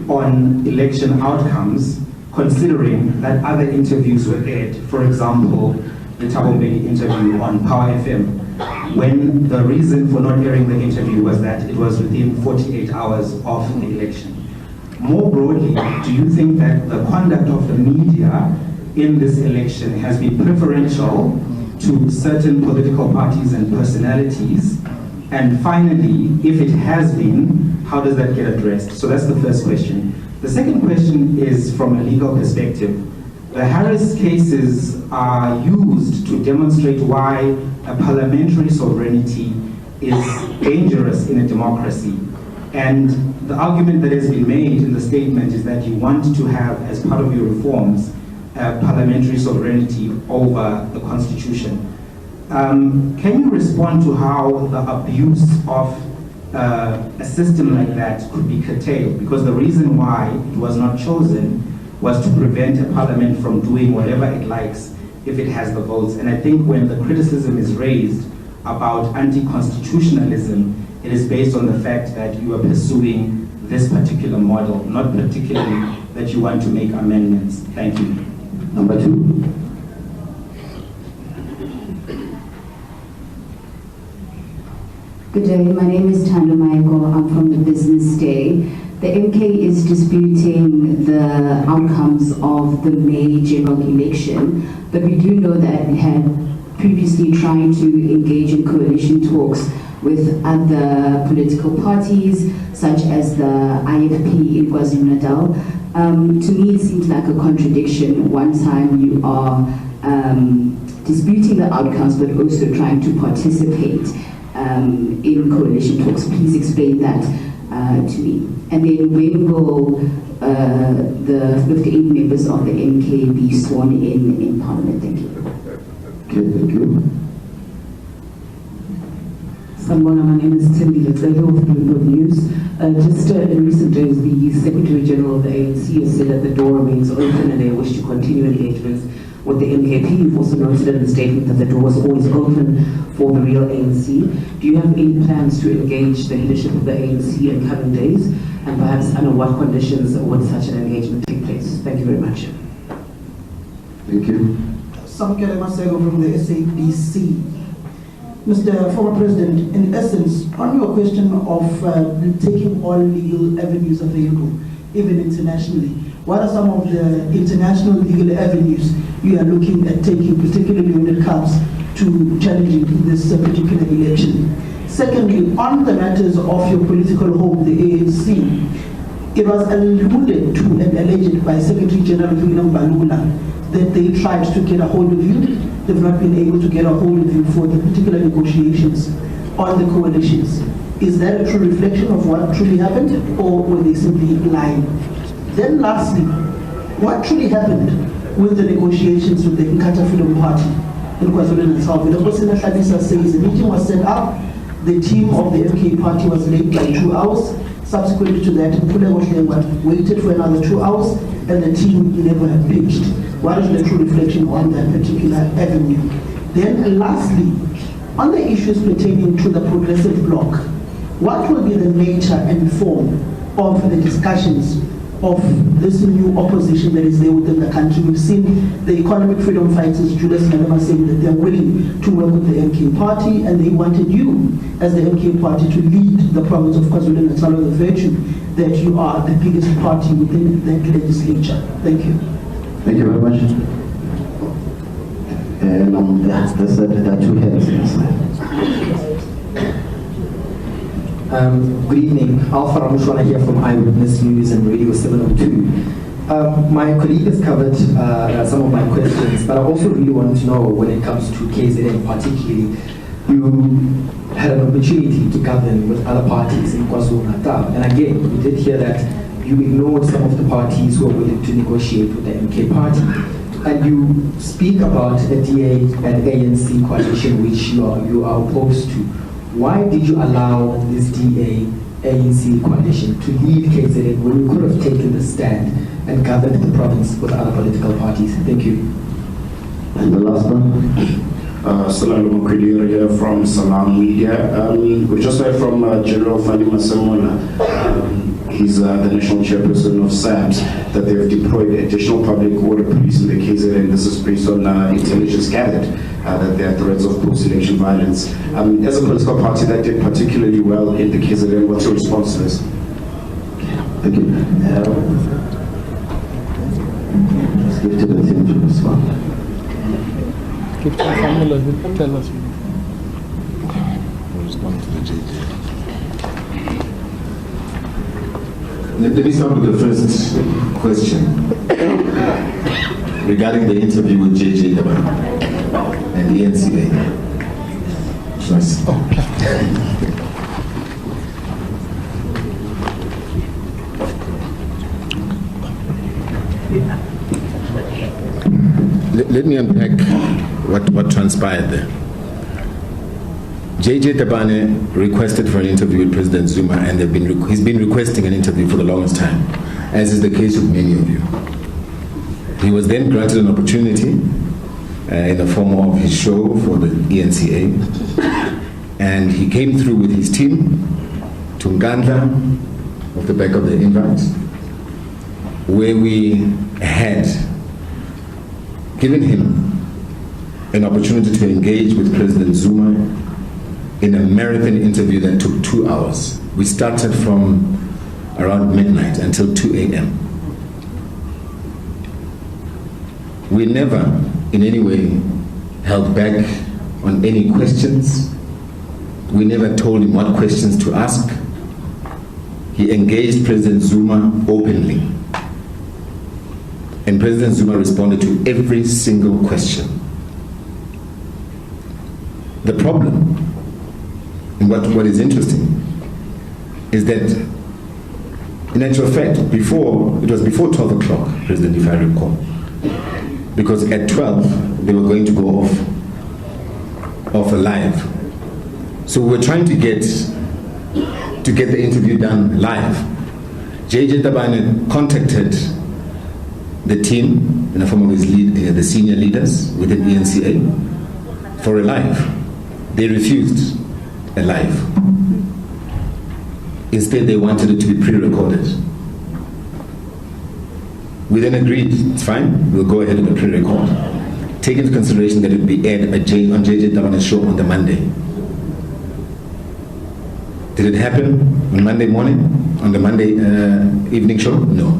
on election outcomes, considering that other interviews were aired? For example, the Thabo Mbeki interview on Power FM, when the reason for not airing the interview was that it was within 48 hours of the election. More broadly, do you think that the conduct of the media in this election has been preferential to certain political parties and personalities? And finally, if it has been, how does that get addressed? So that's the first question. The second question is from a legal perspective. The Harris cases are used to demonstrate why a parliamentary sovereignty is dangerous in a democracy. And the argument that has been made in the statement is that you want to have, as part of your reforms, parliamentary sovereignty over the constitution. Can you respond to how the abuse of a system like that could be curtailed? Because the reason why it was not chosen was to prevent a parliament from doing whatever it likes if it has the votes. And I think when the criticism is raised about anti-constitutionalism, it is based on the fact that you are pursuing this particular model, not particularly that you want to make amendments. Thank you. Number 2. Good day, my name is Thando Maiko. I'm from the Business Day. The MK is disputing the outcomes of the May general election, but we do know that it had previously tried to engage in coalition talks with other political parties, such as the IFP in KwaZulu-Natal. To me, it seems like a contradiction. One time you are disputing the outcomes, but also trying to participate in coalition talks. Please explain that to me. And then when will the 58 members of the MK be sworn in Parliament? Thank you. Okay, thank you. Sanibona, my name is Timby Letsego of Bloomberg News. Just in recent days, the Secretary General of the ANC has said that the door remains open and they wish to continue engagements with the MKP. You've also noted in the statement that the door was always open for the real ANC. Do you have any plans to engage the leadership of the ANC in coming days? And perhaps under what conditions would such an engagement take place? Thank you very much. Thank you. Samkele Masego from the SABC. Mr. Former President, in essence, on your question of taking all legal avenues available, even internationally, what are some of the international legal avenues you are looking at taking, particularly when it comes to challenging this particular election? Secondly, on the matters of your political home, the ANC, it was alluded to and alleged by Secretary General Nhlamulo that they tried to get a hold of you. They've not been able to get a hold of you for the particular negotiations on the coalitions. Is that a true reflection of what truly happened, or were they simply lying? Then lastly, what truly happened with the negotiations with the Inkatha Freedom Party in KwaZulu-Natal? The person Nhlamulo says the meeting was set up, the team of the MK party was late by 2 hours. Subsequent to that, Mpule waited for another 2 hours, and the team never pitched. What is the true reflection on that particular avenue? Then lastly, on the issues pertaining to the progressive bloc, what will be the nature and form of the discussions of this new opposition that is there within the country? We've seen the economic freedom fighters, Julius Malema, saying that they're willing to work with the MK party, and they wanted you as the MK party to lead the province of KwaZulu-Natal with the virtue that you are the biggest party within that legislature. Thank you. Thank you very much. And there are 2 hands. Good evening. Alpha Ramushwana here from Eyewitness News and Radio 702. My colleague has covered some of my questions, but I also really want to know, when it comes to KZN particularly, you had an opportunity to govern with other parties in KwaZulu-Natal. And again, we did hear that you ignored some of the parties who were willing to negotiate with the MK party. And you speak about a DA and ANC coalition which you are opposed to. Why did you allow this DA-ANC coalition to lead KZN when you could have taken the stand and governed the province with other political parties? Thank you. And the last one? Nhlamulo Ndhlela here from Salam Media. We just heard from General Fani Masemola. He's the national chairperson of SABC, that they've deployed additional public order police in the KZN. This is based on intelligence gathered that there are threats of post-election violence. As a political party that did particularly well in the KZN, what's your response to this? Thank you. Let's give to the team to respond. Give to Nhlamulo, tell us. We'll respond to the JJ. Let me start with the first question regarding the interview with JJ and the NCA. Nice. Let me unpack what transpired there. JJ Tabane requested for an interview with President Zuma, and he's been requesting an interview for the longest time, as is the case with many of you. He was then granted an opportunity in the form of his show for the ENCA, and he came through with his team to Ngandla, off the back of the invite, where we had given him an opportunity to engage with President Zuma in a marathon interview that took 2 hours. We started from around midnight until 2 a.m. We never in any way held back on any questions. We never told him what questions to ask. He engaged President Zuma openly. And President Zuma responded to every single question. The problem, and what is interesting, is that in actual fact, it was before 12 o'clock, President, if I recall, because at 12, they were going to go off live. So we were trying to get the interview done live. JJ Tabane contacted the team in the form of the senior leaders within the ENCA for a live. They refused a live. Instead, they wanted it to be pre-recorded. We then agreed, it's fine, we'll go ahead with the pre-record. Take into consideration that it would be aired on JJ Tabane's show on the Monday. Did it happen on Monday morning, on the Monday evening show? No.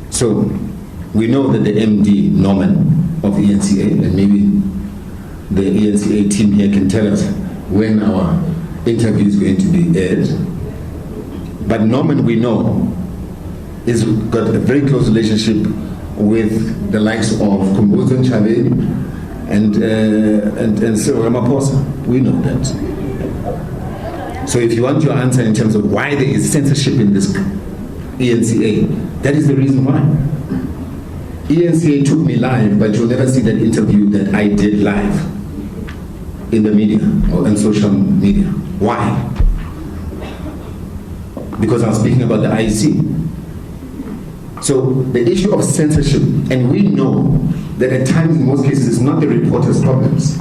So we know that the MD, Norman, of ENCA, and maybe the ENCA team here can tell us when our interview is going to be aired. But Norman, we know, has got a very close relationship with the likes of Kumbuzo Nchabe and Cyril Ramaphosa. We know that. So if you want your answer in terms of why there is censorship in this ENCA, that is the reason why. ENCA took me live, but you'll never see that interview that I did live in the media or in social media. Why? Because I was speaking about the IEC. So the issue of censorship, and we know that at times in most cases it's not the reporter's problems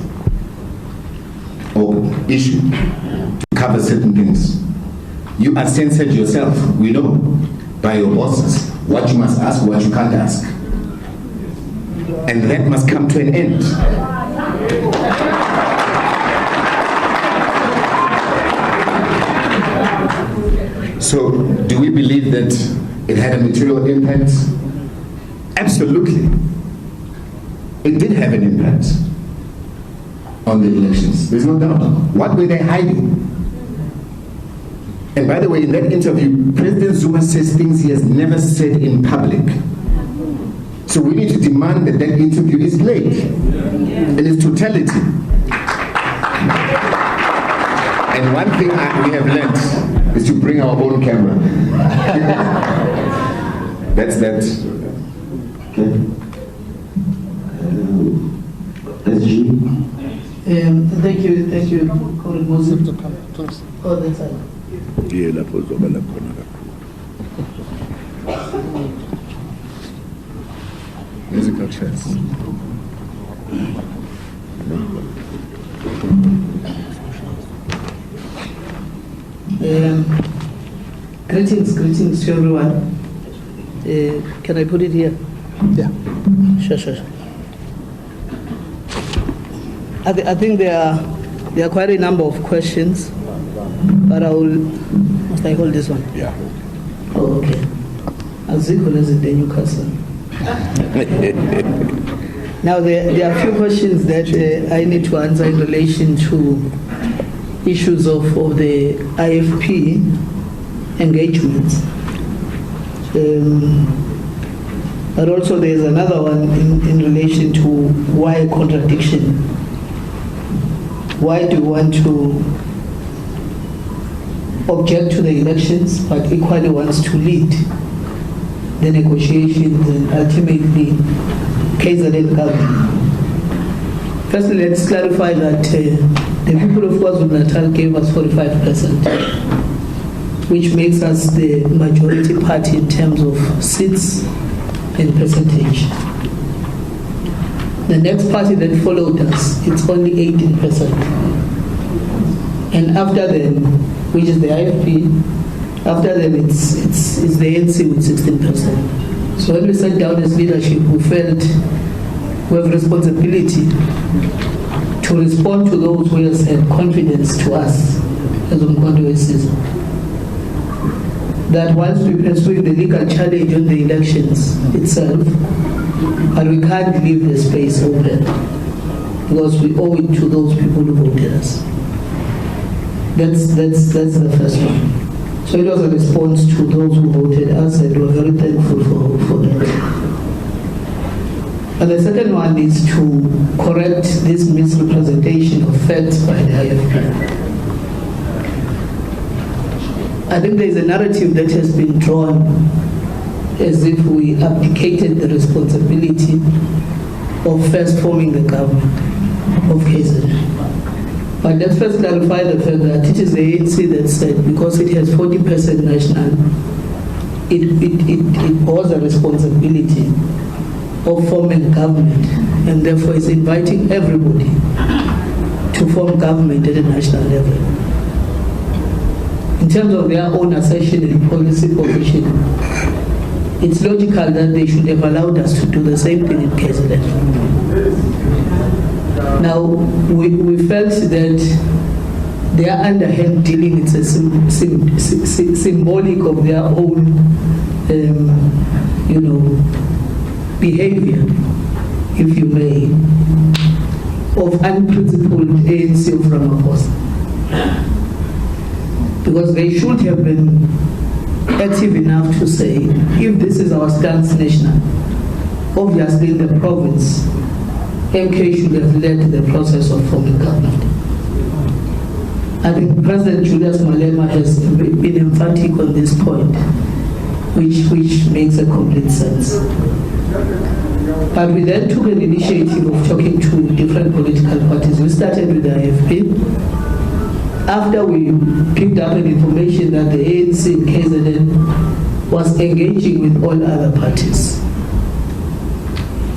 or issue to cover certain things. You are censored yourself, we know, by your bosses, what you must ask, what you can't ask. And that must come to an end. So, do we believe that it had a material impact? Absolutely. It did have an impact on the elections. There's no doubt. What were they hiding? And by the way, in that interview, President Zuma says things he has never said in public. So we need to demand that that interview is played in its totality. And one thing we have learned is to bring our own camera. That's that. Okay. SG. Thank you, Colin Moses. Oh, that's it. Musical chairs. Greetings to everyone. Can I put it here? Yeah. Sure. I think there are quite a number of questions, but must I hold this one? Yeah. Oh, okay. Aziko is the Newcastle. Now there are a few questions that I need to answer in relation to issues of the IFP engagements. But also there's another one in relation to why contradiction why do you want to object to the elections, but equally wants to lead the negotiations and ultimately KZN government? Firstly, let's clarify that the people of KwaZulu-Natal gave us 45%, which makes us the majority party in terms of seats and percentage. The next party that followed us, it's only 18%. And after them, which is the IFP, after them it's the ANC with 16%. So when we sat down as leadership, we felt we have responsibility to respond to those who have had confidence to us as uMkhonto weSizwe, that whilst we pursue the legal challenge on the elections itself, but we can't leave the space open because we owe it to those people who voted us. That's the first one. So it was a response to those who voted us, and we're very thankful for that. And the second one is to correct this misrepresentation of facts by the IFP. I think there is a narrative that has been drawn as if we abdicated the responsibility of first forming the government of KZN. But let's first clarify the fact that it is the ANC that said, because it has 40% national, it bores a responsibility of forming government, and therefore is inviting everybody to form government at a national level. In terms of their own assertion and policy position, it's logical that they should have allowed us to do the same thing in KZN. Now, we felt that their underhand dealing is a symbolic of their own, behavior, if you may, of unprincipled ANC of Ramaphosa. Because they should have been active enough to say, if this is our stance national, obviously in the province, MK should have led the process of forming government. I think President Julius Malema has been emphatic on this point, which makes a complete sense. But we then took an initiative of talking to different political parties. We started with the IFP. After we picked up an information that the ANC in KZN was engaging with all other parties,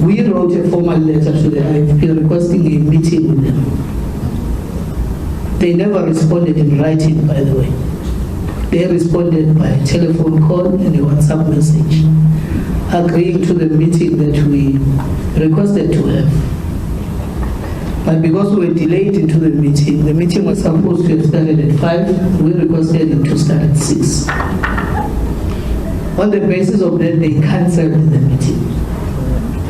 we wrote a formal letter to the IFP requesting a meeting with them. They never responded in writing, by the way. They responded by a telephone call and a WhatsApp message, agreeing to the meeting that we requested to have. But because we were delayed into the meeting was supposed to have started at 5, we requested it to start at 6. On the basis of that, they cancelled the meeting.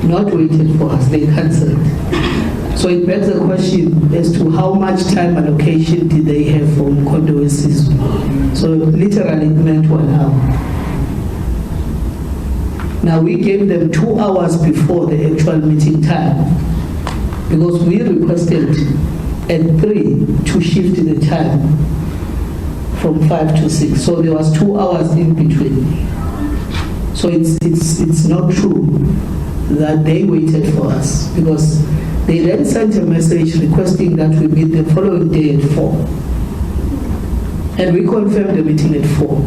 Not waited for us, they cancelled. So it begs the question as to how much time allocation did they have for Condolences. So literally it meant 1 hour. Now we gave them 2 hours before the actual meeting time, because we requested at 3 to shift the time from 5 to 6. So there was 2 hours in between. So it's not true that they waited for us, because they then sent a message requesting that we meet the following day at 4. And we confirmed the meeting at 4.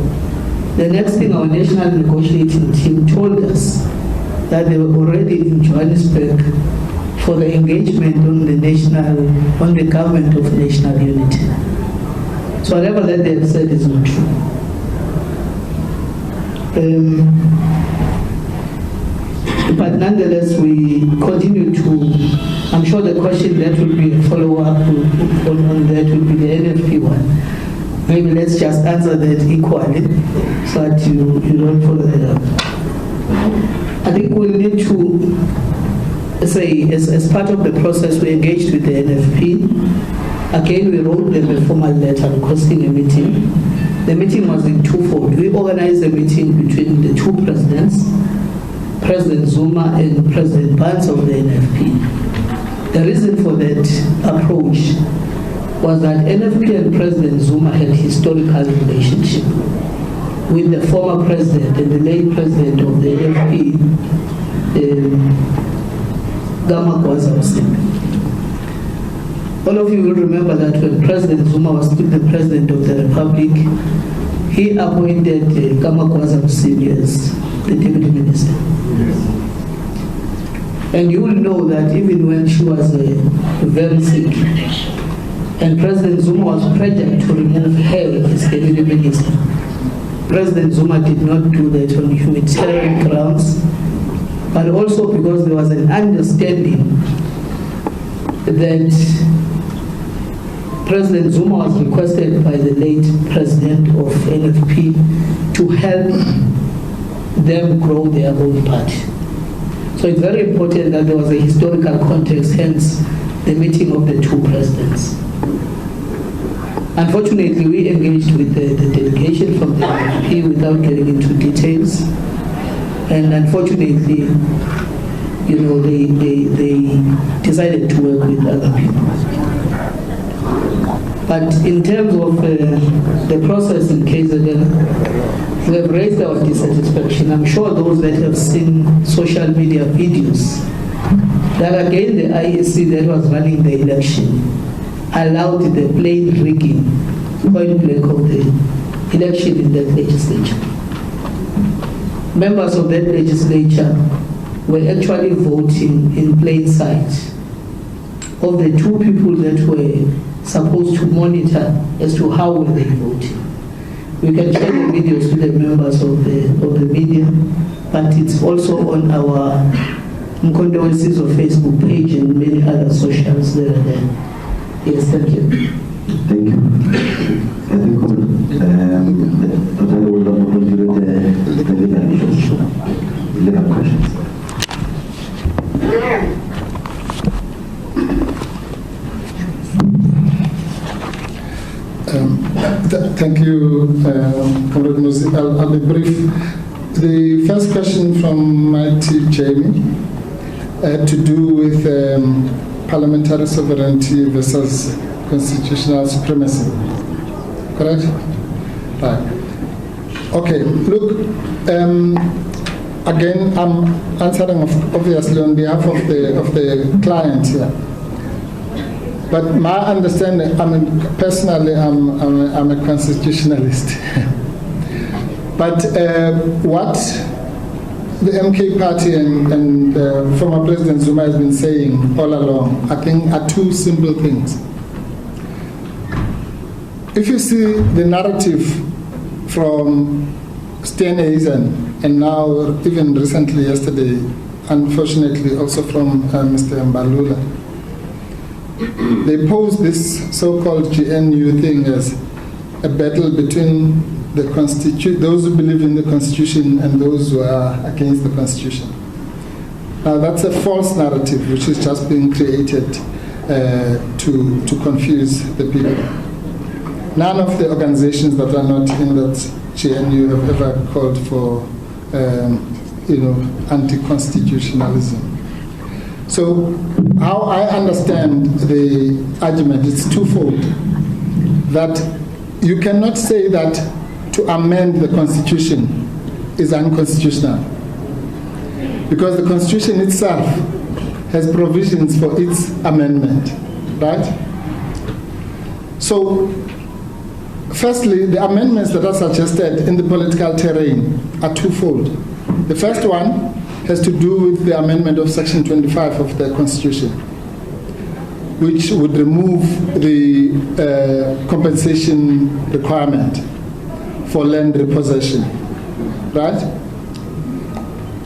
The next thing, our national negotiating team told us that they were already in Johannesburg for the engagement on the government of national unity. So whatever that they have said is not true. But nonetheless, we continue to, I'm sure the question that will be a follow-up on that will be the NFP one. Maybe let's just answer that equally so that you don't follow that up. I think we'll need to say, as part of the process, we engaged with the NFP. Again, we wrote them a formal letter requesting a meeting. The meeting was in twofold. We organized a meeting between the two presidents, President Zuma and President Barnes of the NFP. The reason for that approach was that NFP and President Zuma had historical relationship with the former president and the late president of the NFP, Nhlamulo Ndhlela. All of you will remember that when President Zuma was still the president of the Republic, he appointed Nhlamulo Ndhlela as the deputy minister. And you will know that even when she was very sick, and President Zuma was pressured to remove her as deputy minister, President Zuma did not do that on humanitarian grounds, but also because there was an understanding that President Zuma was requested by the late president of NFP to help them grow their own party. So it's very important that there was a historical context, hence the meeting of the two presidents. Unfortunately, we engaged with the delegation from the NFP without getting into details. And unfortunately, you know, they decided to work with other people. But in terms of the process in KZN, we have raised our dissatisfaction. I'm sure those that have seen social media videos, that again the IEC that was running the election allowed the plain rigging, point blank of the election in that legislature. Members of that legislature were actually voting in plain sight of the two people that were supposed to monitor as to how were they voting. We can share the videos to the members of the media, but it's also on our Condolences of Facebook page and many other socials that are there. Yes, thank you. Thank you. I think we will not continue the legal issues, legal questions. Thank you, Comrade Musi. I'll be brief. The first question from Mighty Jamie had to do with parliamentary sovereignty versus constitutional supremacy. Correct? Right. Okay, look, again, I'm answering obviously on behalf of the client here. But my understanding, I mean, personally, I'm a constitutionalist. But what the MK party and former President Zuma has been saying all along, I think, are two simple things. If you see the narrative from Steenhuisen and now even recently yesterday, unfortunately also from Mr. Nhlamulo, they pose this so-called GNU thing as a battle between the those who believe in the Constitution and those who are against the Constitution. Now that's a false narrative which is just being created to confuse the people. None of the organizations that are not in that GNU have ever called for anti-constitutionalism. So how I understand the argument, it's twofold. That you cannot say that to amend the Constitution is unconstitutional, because the Constitution itself has provisions for its amendment, right? So, firstly, the amendments that are suggested in the political terrain are twofold. The first one has to do with the amendment of Section 25 of the Constitution, which would remove the compensation requirement for land repossession, right?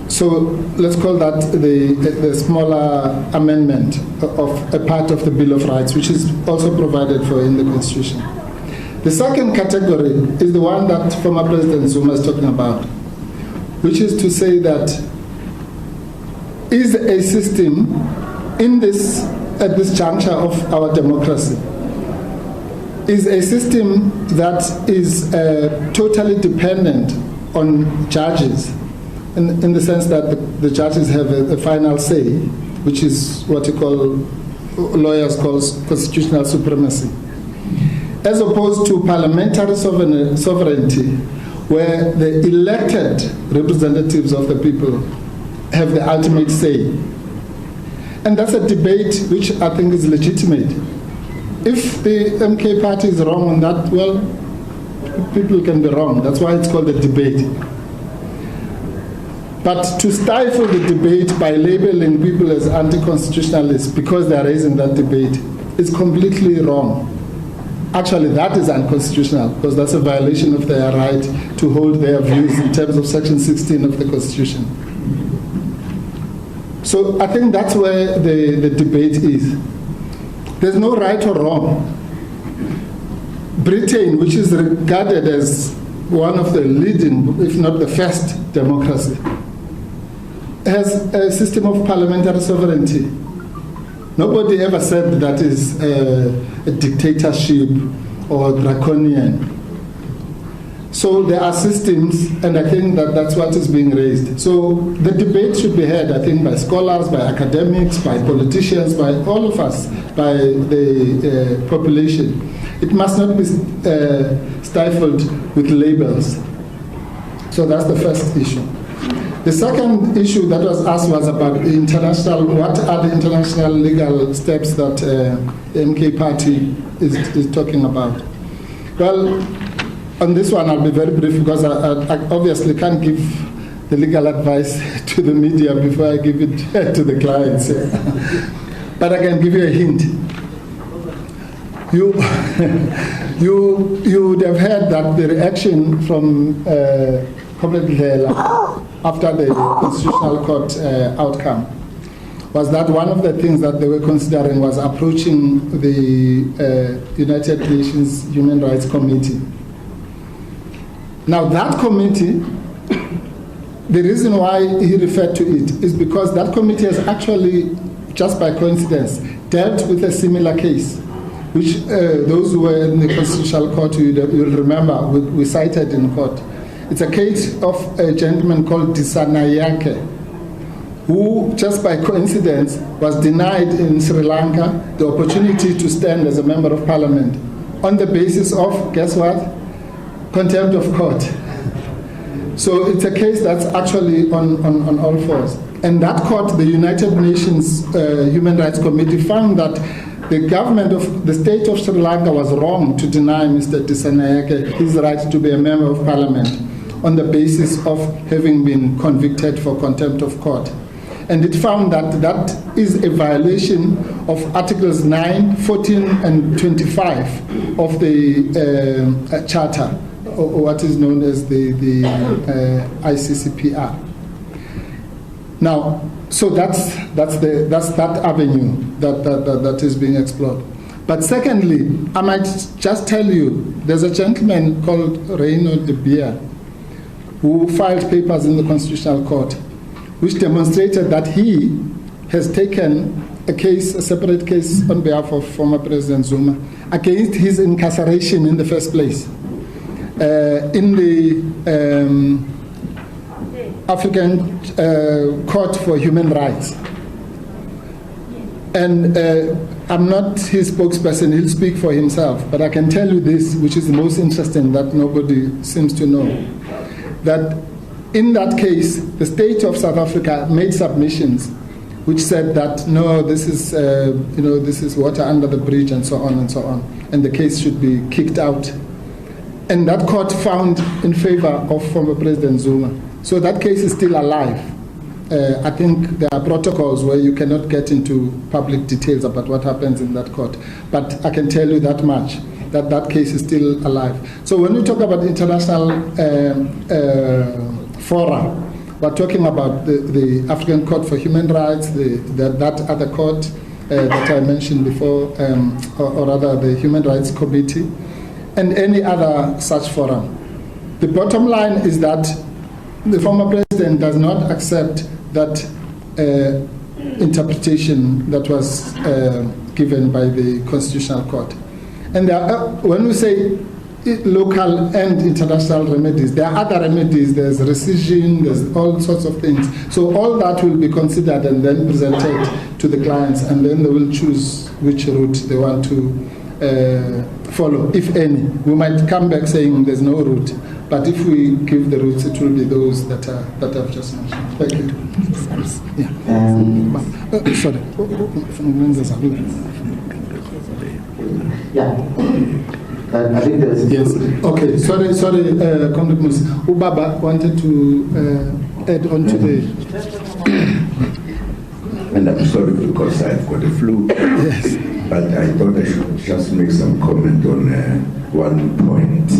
So let's call that the smaller amendment of a part of the Bill of Rights, which is also provided for in the Constitution. The second category is the one that former President Zuma is talking about, which is to say that is a system at this juncture of our democracy, is a system that is totally dependent on judges, in the sense that the judges have a final say, which is what lawyers call constitutional supremacy. as opposed to parliamentary sovereignty, where the elected representatives of the people have the ultimate say. And that's a debate which I think is legitimate. If the MK party is wrong on that, well, people can be wrong. That's why it's called a debate. But to stifle the debate by labeling people as anti-constitutionalists because they are raising that debate is completely wrong. Actually, that is unconstitutional because that's a violation of their right to hold their views in terms of Section 16 of the Constitution. So I think that's where the debate is. There's no right or wrong. Britain, which is regarded as one of the leading, if not the first democracy, has a system of parliamentary sovereignty. Nobody ever said that is a dictatorship or draconian. So there are systems, and I think that that's what is being raised. So the debate should be had, I think, by scholars, by academics, by politicians, by all of us, by the population. It must not be stifled with labels. So that's the first issue. The second issue that was asked was about international, what are the international legal steps that the MK party is talking about? Well, on this one I'll be very brief because I obviously can't give the legal advice to the media before I give it to the clients. But I can give you a hint. You would have heard that the reaction from Comrade Ndhlela after the Constitutional Court outcome was that one of the things that they were considering was approaching the United Nations Human Rights Committee. Now that committee, the reason why he referred to it is because that committee has actually, just by coincidence, dealt with a similar case, which those who were in the Constitutional Court, you'll remember, we cited in court. It's a case of a gentleman called Disanayake, who just by coincidence was denied in Sri Lanka the opportunity to stand as a member of parliament on the basis of, guess what? Contempt of court. So it's a case that's actually on all fours. And that court, the United Nations Human Rights Committee, found that the government of the state of Sri Lanka was wrong to deny Mr. Disanayake his right to be a member of parliament on the basis of having been convicted for contempt of court. And it found that that is a violation of Articles 9, 14, and 25 of the Charter, or what is known as the ICCPR. Now, so that's that avenue that is being explored. But secondly, I might just tell you, there's a gentleman called Reynold de Beer who filed papers in the Constitutional Court, which demonstrated that he has taken a case, a separate case on behalf of former President Zuma, against his incarceration in the first place. In the African Court for Human Rights. And I'm not his spokesperson, he'll speak for himself, but I can tell you this, which is the most interesting that nobody seems to know, that in that case, the state of South Africa made submissions which said that, no, this is, this is water under the bridge and so on and so on, and the case should be kicked out. And that court found in favor of former President Zuma. So that case is still alive. I think there are protocols where you cannot get into public details about what happens in that court. But I can tell you that much, that that case is still alive. So when we talk about international fora, we're talking about the African Court for Human Rights, that other court that I mentioned before, or rather the Human Rights Committee, and any other such forum. The bottom line is that the former president does not accept that interpretation that was given by the Constitutional Court. And there are, when we say local and international remedies, there are other remedies, there's rescission, there's all sorts of things. So all that will be considered and then presented to the clients, and then they will choose which route they want to follow, if any. We might come back saying there's no route, but if we give the routes, it will be those that I've just mentioned. Thank you. Sorry. I think there's... Yes. Okay, sorry, Comrade Ubaba wanted to add on to the... And I'm sorry because I've got a flu. Yes. But I thought I should just make some comment on one point.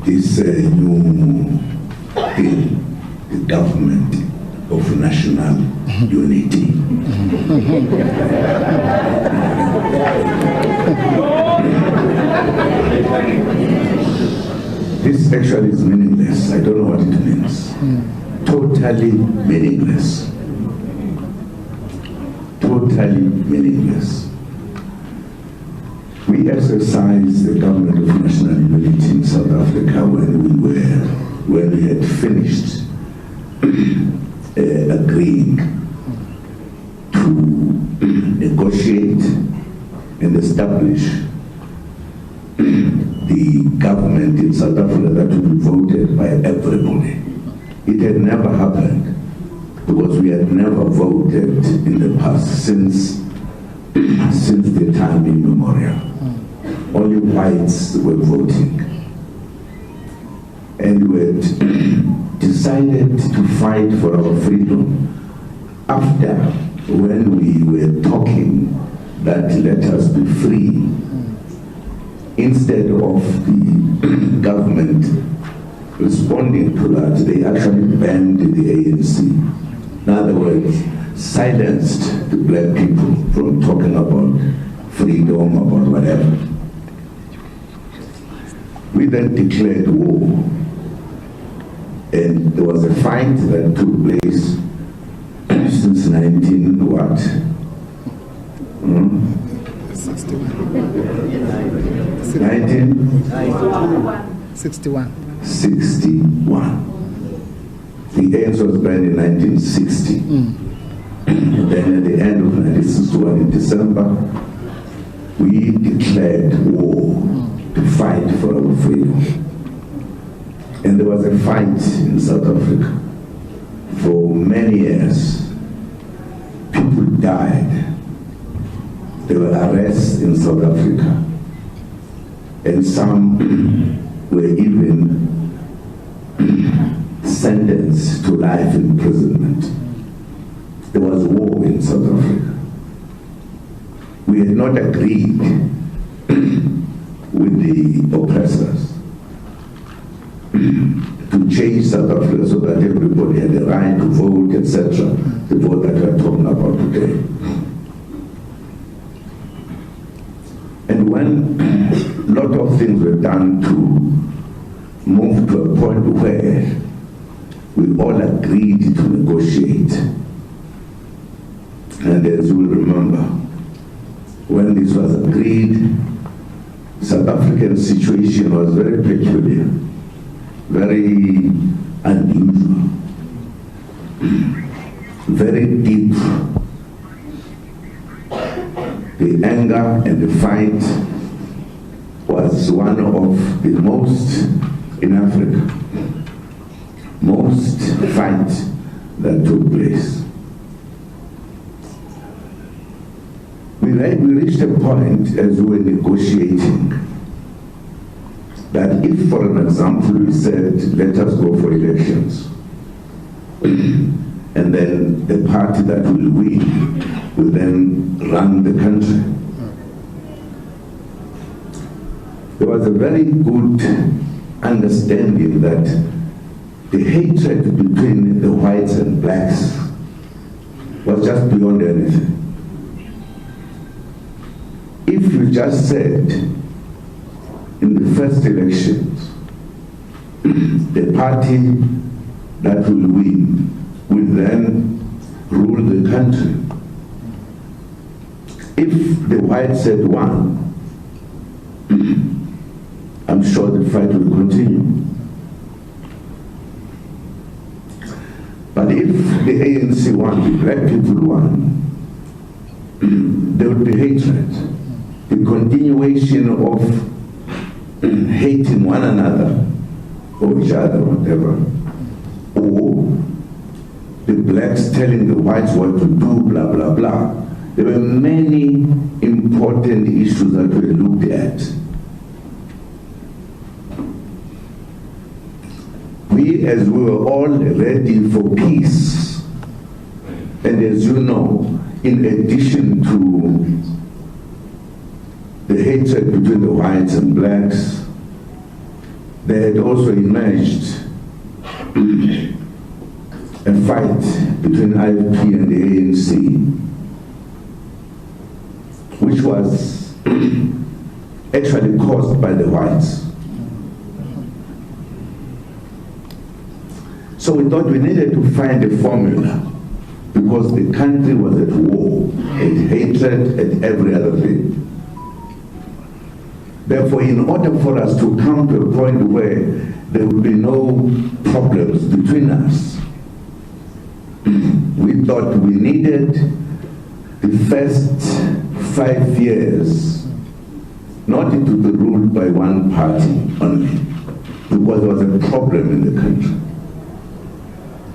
This new thing, the government of national unity. This actually is meaningless. I don't know what it means. Totally meaningless. Totally meaningless. We exercised the government of national unity in South Africa when we had finished agreeing to negotiate and establish the government in South Africa that would be voted by everybody. It had never happened because we had never voted in the past since the time immemorial. Only whites were voting. And we had decided to fight for our freedom after when we were talking that let us be free, instead of the government responding to that, they actually banned the ANC. In other words, silenced the black people from talking about freedom, about whatever. We then declared war. And there was a fight that took place since 19 what? 61. The ANC was banned in 1960. And then at the end of 1961, in December, we declared war to fight for our freedom. And there was a fight in South Africa for many years. People died. There were arrests in South Africa. And some were even sentenced to life imprisonment. There was war in South Africa. We had not agreed with the oppressors to change South Africa so that everybody had the right to vote, etc. The vote that we are talking about today. And when a lot of things were done to move to a point where we all agreed to negotiate, and as you will remember, when this was agreed, South African situation was very peculiar, very unusual, very deep. The anger and the fight was one of the most in Africa, most fight that took place. We reached a point as we were negotiating that if, for an example, we said, let us go for elections, and then the party that will win will then run the country. There was a very good understanding that the hatred between the whites and blacks was just beyond anything. If you just said in the first elections, the party that will win will then rule the country. If the whites said one, I'm sure the fight will continue. But if the ANC won, the black people won, there would be hatred, the continuation of hating one another or each other, whatever, or the blacks telling the whites what to do, blah, blah, blah. There were many important issues that were looked at. We, as we were all ready for peace, and as you know, in addition to the hatred between the whites and blacks, there had also emerged a fight between IFP and the ANC, which was actually caused by the whites. So we thought we needed to find a formula, because the country was at war, at hatred, at every other thing. Therefore, in order for us to come to a point where there would be no problems between us, we thought we needed the first 5 years not to be ruled by one party only, because there was a problem in the country.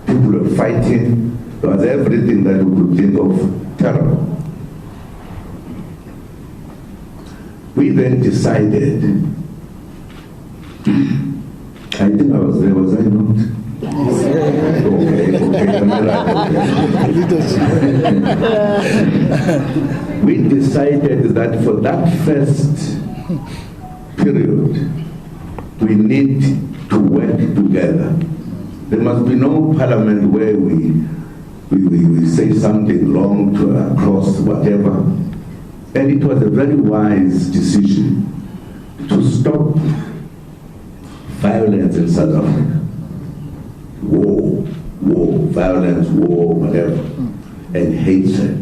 People were fighting. There was everything that we could think of terrible. We then decided, I think I was there, was I not? Okay, am I right? We decided that for that first period, we need to work together. There must be no parliament where we say something long to across whatever. And it was a very wise decision to stop violence in South Africa. War, violence, war, whatever, and hatred.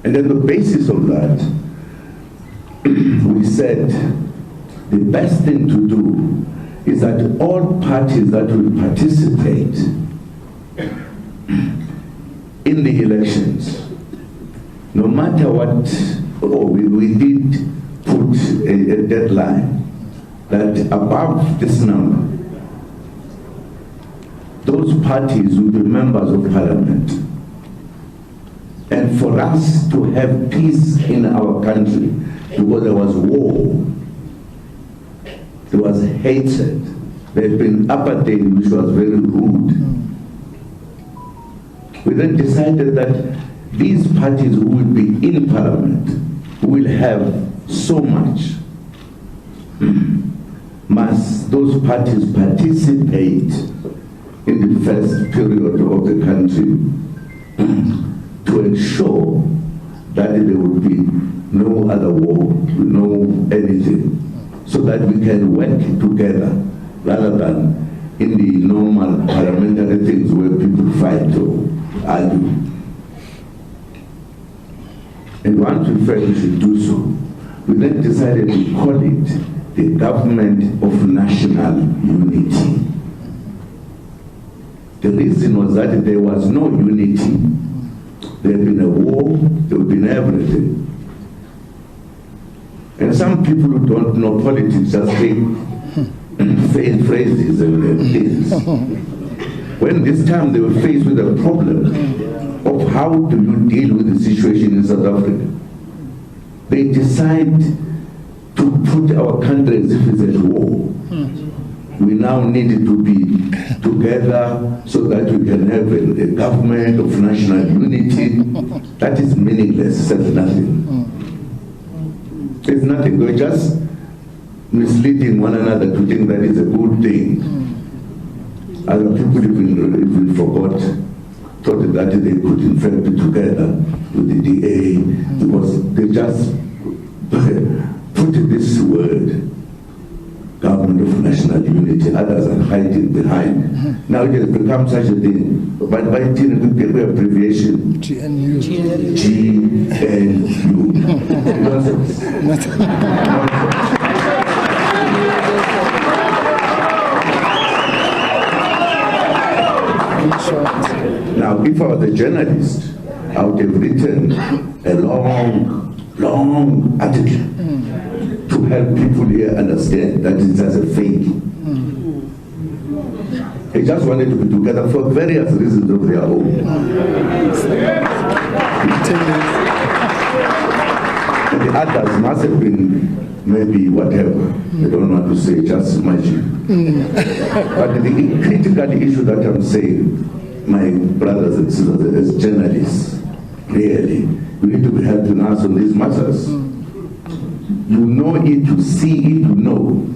And then the basis of that, we said the best thing to do is that all parties that will participate in the elections, no matter what, we did put a deadline that above this number, those parties will be members of parliament. And for us to have peace in our country, because there was war, there was hatred, there had been apartheid, which was very rude. We then decided that these parties who will be in parliament will have so much. Must those parties participate in the first period of the country to ensure that there will be no other war, no anything, so that we can work together rather than in the normal parliamentary things where people fight or argue. And once we felt we should do so, we then decided to call it the Government of National Unity. The reason was that there was no unity. There had been a war, there had been everything. And some people who don't know politics just take failed phrases and things. When this time they were faced with a problem of how do you deal with the situation in South Africa, they decide to put our country as if it's at war. We now need to be together so that we can have a government of national unity. That is meaningless, says nothing. It's nothing. We're just misleading one another to think that is a good thing. Other people even forgot, thought that they could in fact be together with the DA, because they just put this word, Government of National Unity, others are hiding behind. Now it has become such a thing. But by the abbreviation, GNU. Nonsense. In short. Now, if I was a journalist I would have written a long article to help people here understand that it's just a fake. They just wanted to be together for various reasons of their own. And the others must have been maybe whatever. I don't want to say, just imagine. But the critical issue that I'm saying, my brothers and sisters, as journalists, really, we need to be helping us on these matters. You know it, you see it, you know.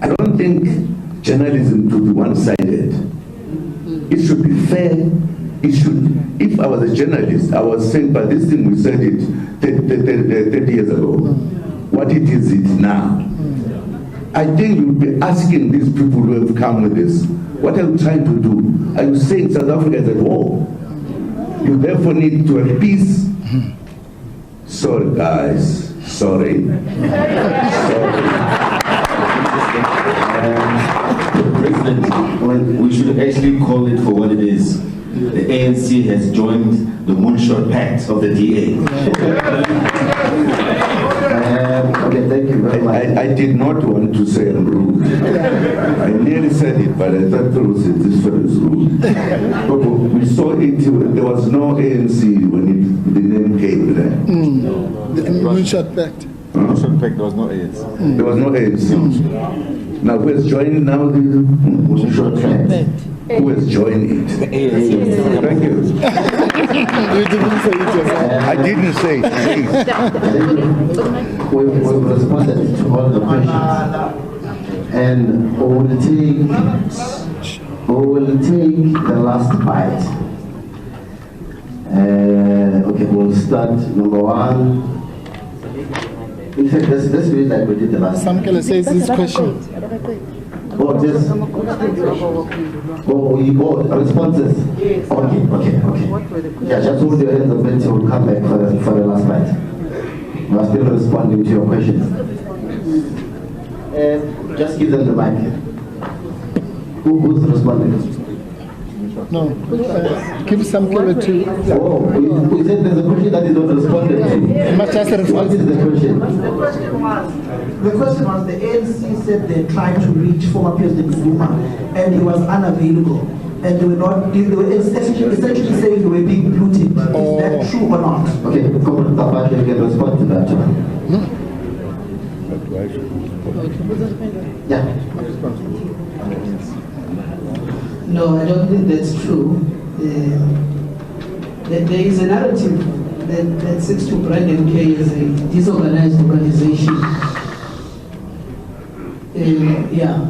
I don't think journalism to be one-sided. It should be fair. It should. If I was a journalist, I was saying, but this thing we said it 30 years ago. What it is now? I think you'll be asking these people who have come with this, what are you trying to do? Are you saying South Africa is at war? You therefore need to have peace. Sorry, guys. Sorry. President, we should actually call it for what it is. The ANC has joined the moonshot pact of the DA. Okay, thank you very much. I did not want to say I'm rude. I nearly said it, but I thought this fellow is rude. We saw it, there was no ANC when the name came there. The moonshot pact. Moonshot pact, there was no ANC. There was no ANC. Now who has joined now the moonshot pact? Who has joined it? The ANC. Thank you. You didn't say it yourself. I didn't say it. We've responded to all the questions. And we will take the last bite. Okay, we'll start number one. In fact, let's do it like we did the last time. Samkele says this question. Responses? Okay. Yeah, just hold your hands up until we'll come back for the last bite. We are still responding to your questions. Just give them the mic. Who's responding? No. Give Samkele to. We said there's a question that is not responded to. What is the question? The question was the ANC said they tried to reach former President Zuma and he was unavailable. And they were essentially saying they were being looted. Is that true or not? Okay, Comrade Tabash, you can respond to that one. Yeah. No, I don't think that's true. There is a narrative that seeks to brand MK as a disorganized organization. I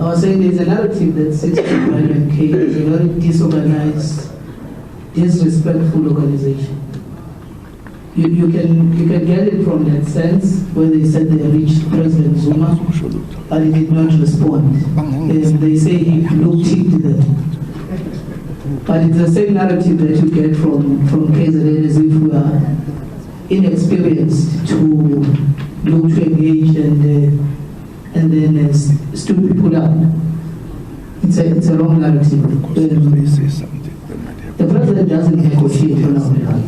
was saying there's a narrative that seeks to brand MK as a very disorganized, disrespectful organization. You can get it from that sense where they said they reached President Zuma, but he did not respond. They say he blue-ticked them. But it's the same narrative that you get from KZN as if we are inexperienced to look to engage and then stood people up. It's a wrong narrative. The president doesn't negotiate on our behalf.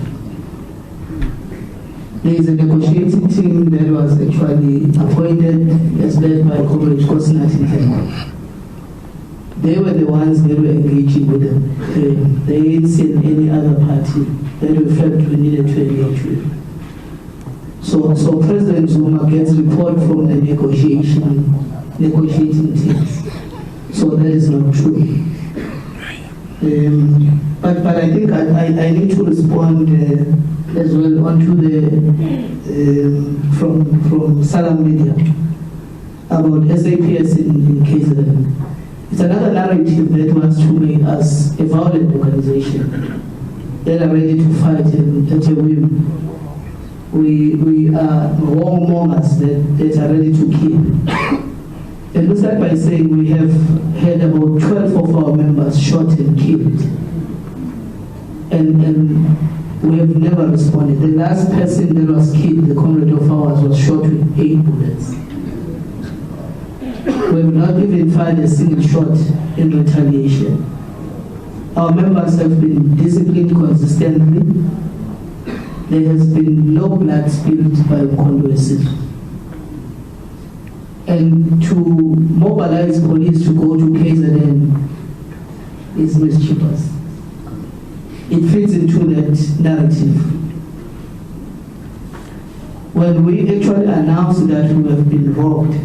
There is a negotiating team that was actually appointed as led by Comrade Nhlamulo. They were the ones that were engaging with them. They ain't seen any other party that we felt we needed to engage with. So President Zuma gets report from the negotiating teams. So that is not true. But I think I need to respond as well onto the from Salam Media about SAPS in KZN. It's another narrative that wants to make us a violent organization that are ready to fight at a whim. We are warmongers that are ready to kill. It looks like by saying we have had about 12 of our members shot and killed. And we have never responded. The last person that was killed, the comrade of ours, was shot with 8 bullets. We have not even fired a single shot in retaliation. Our members have been disciplined consistently. there has been no blood spilled by Condolences. And to mobilize police to go to KZN is mischievous. It fits into that narrative. When we actually announced that we have been robbed,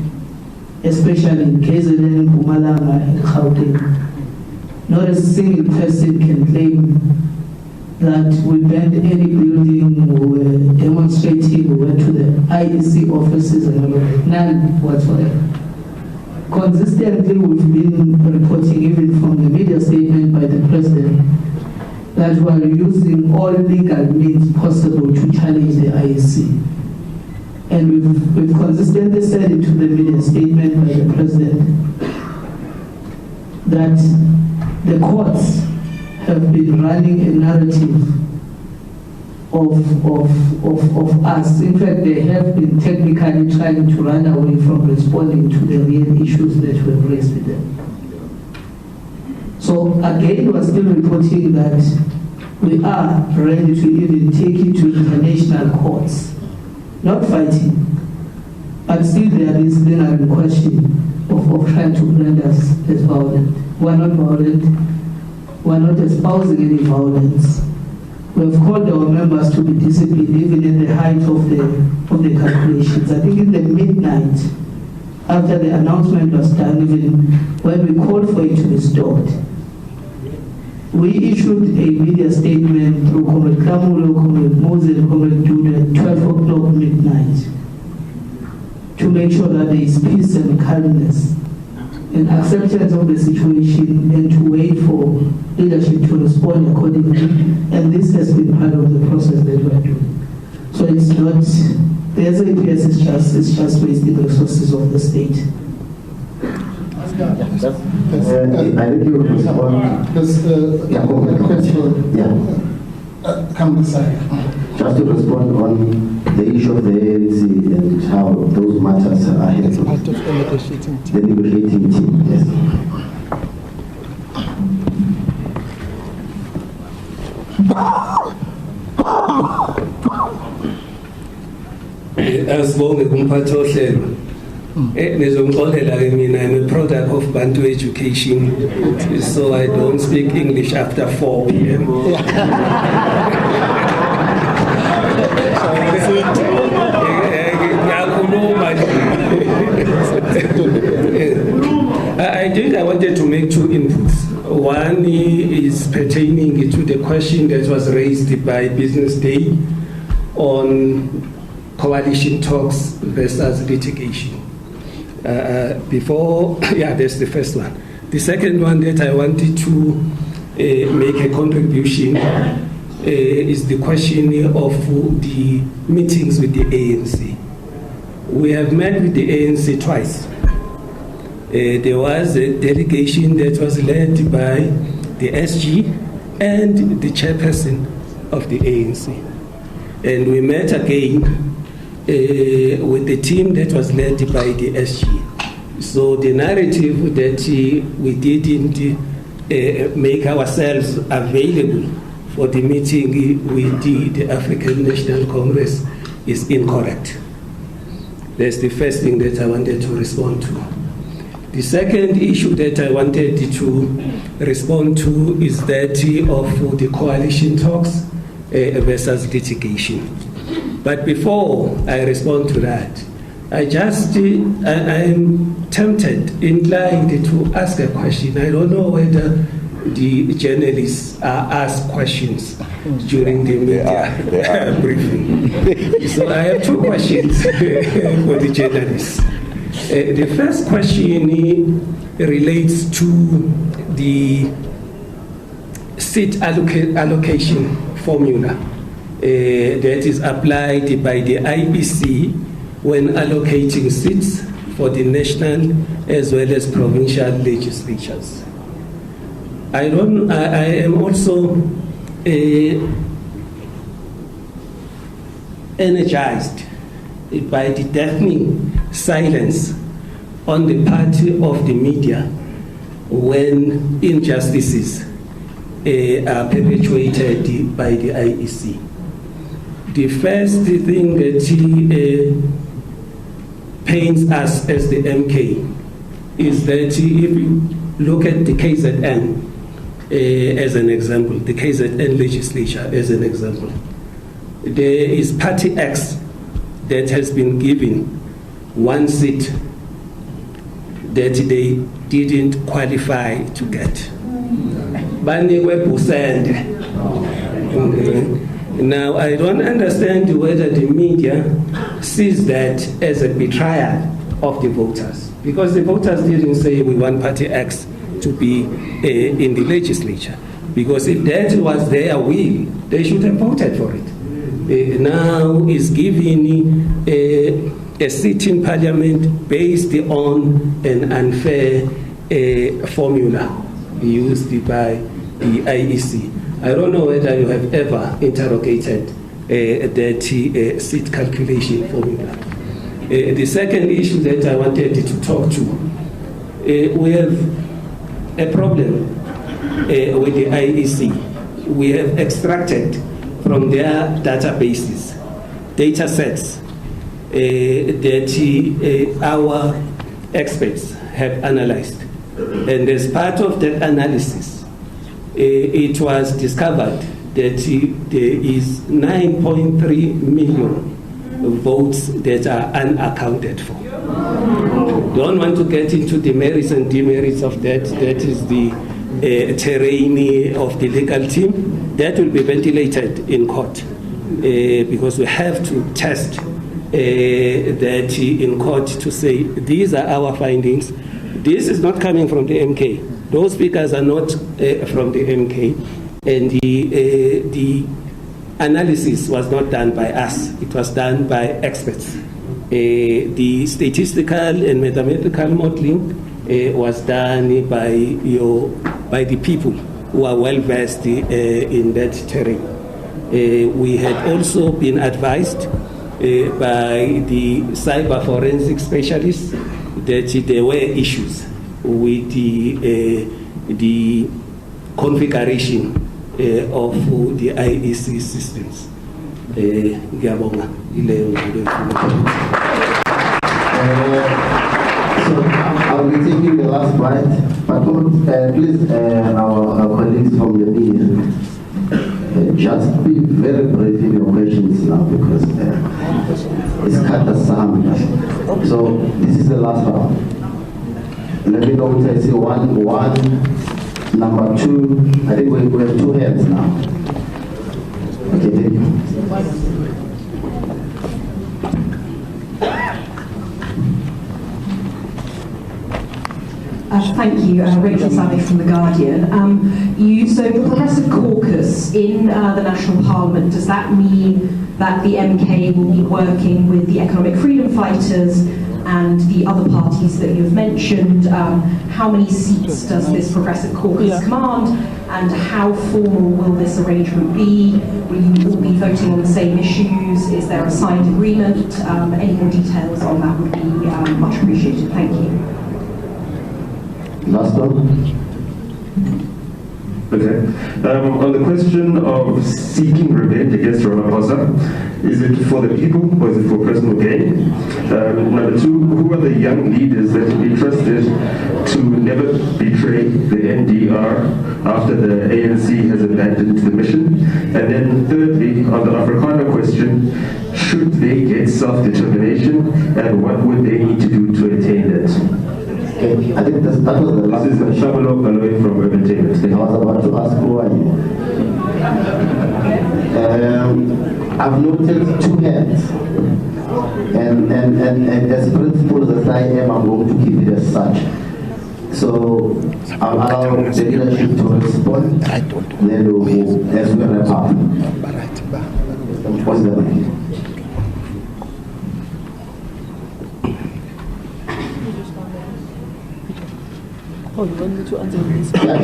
especially in KZN, Mpumalanga, and Gauteng, not a single person can claim that we burned any building, we were demonstrating, we went to the IEC offices, and none whatsoever. Consistently, we've been reporting, even from the media statement by the President, that we are using all legal means possible to challenge the IEC. And we've consistently said it to the media statement by the President that the courts have been running a narrative of us. In fact, they have been technically trying to run away from responding to the real issues that we have raised with them. So again, we're still reporting that we are ready to even take it to international courts. Not fighting, but still there is lingering question of trying to render us as violent. We're not violent. We're not espousing any violence. We have called our members to be disciplined even in the height of the calculations. I think in the midnight, after the announcement was done, even when we called for it to be stopped, we issued a media statement through Comrade Nhlamulo, Comrade Moses, Comrade Jude at 12 o'clock midnight to make sure that there is peace and calmness and acceptance of the situation, and to wait for leadership to respond accordingly. And this has been part of the process that we are doing. So it's not, the SAPS is just wasting the resources of the state. I really would respond. Come this side. Just to respond on the issue of the ANC and how those matters are handled. Part of the negotiating team. The negotiating team, yes. Asibonge kumphathi ohlelo. Nizongixolela ke mina, I'm a product of Bantu education, so I don't speak English after 4 p.m. I wanted to make two inputs. One is pertaining to the question that was raised by Business Day on coalition talks versus litigation. That's the first one. The second one that I wanted to make a contribution is the question of the meetings with the ANC. We have met with the ANC twice. There was a delegation that was led by the SG and the chairperson of the ANC. And we met again with the team that was led by the SG. So the narrative that we didn't make ourselves available for the meeting with the African National Congress is incorrect. That's the first thing that I wanted to respond to. The second issue that I wanted to respond to is that of the coalition talks versus litigation. But before I respond to that, I'm tempted, inclined to ask a question. I don't know whether the journalists are asked questions during the media briefing. So I have two questions for the journalists. The first question relates to the seat allocation formula that is applied by the IEC when allocating seats for the national as well as provincial legislatures. I am also energized by the deafening silence on the part of the media when injustices are perpetuated by the IEC. The first thing that pains us as the MK is that if you look at the KZN as an example, the KZN legislature as an example, there is Party X that has been given one seat that they didn't qualify to get. Now, I don't understand whether the media sees that as a betrayal of the voters, because the voters didn't say we want Party X to be in the legislature, because if that was their will, they should have voted for it. Now is giving a seat in parliament based on an unfair formula used by the IEC. I don't know whether you have ever interrogated that seat calculation formula. The second issue that I wanted to talk to, we have a problem with the IEC. We have extracted from their databases data sets that our experts have analyzed. And as part of that analysis, it was discovered that there is 9.3 million votes that are unaccounted for. Don't want to get into the merits and demerits of that. That is the terrain of the legal team. That will be ventilated in court because we have to test that in court to say these are our findings. This is not coming from the MK. Those figures are not from the MK, and the analysis was not done by us. It was done by experts. The statistical and mathematical modeling was done by the people who are well versed in that terrain. We had also been advised by the cyber forensic specialists that there were issues with the configuration of the IEC systems. So I'll be taking the last bite, but please, our colleagues from the media, just be very brief in your questions now, because it's cut us some. So this is the last round. Let me know if I see one, number two. I think we have two hands now. Okay, thank you. Thank you, Rachel Savage from The Guardian. So the Progressive Caucus in the National Parliament, does that mean that the MK will be working with the economic freedom fighters and the other parties that you've mentioned? How many seats does this Progressive Caucus command, and how formal will this arrangement be? Will you all be voting on the same issues? Is there a signed agreement? Any more details on that would be much appreciated. Thank you. Last one. Okay. On the question of seeking revenge against Ramaphosa, is it for the people or is it for personal gain? Number two, who are the young leaders that will be trusted to never betray the NDR after the ANC has abandoned the mission? And then thirdly, on the Afrikaner question, should they get self-determination, and what would they need to do to attain that? Okay, I think that was the last question. This is Nhlamulo Ndhlela from Entertainment. I was about to ask who are you. I've noted two hands, and as principled as I am, I'm going to keep it as such. So I'll allow the leadership to respond. Then we'll move as we wrap up. What's the name? Oh, you want me to answer this? Yeah,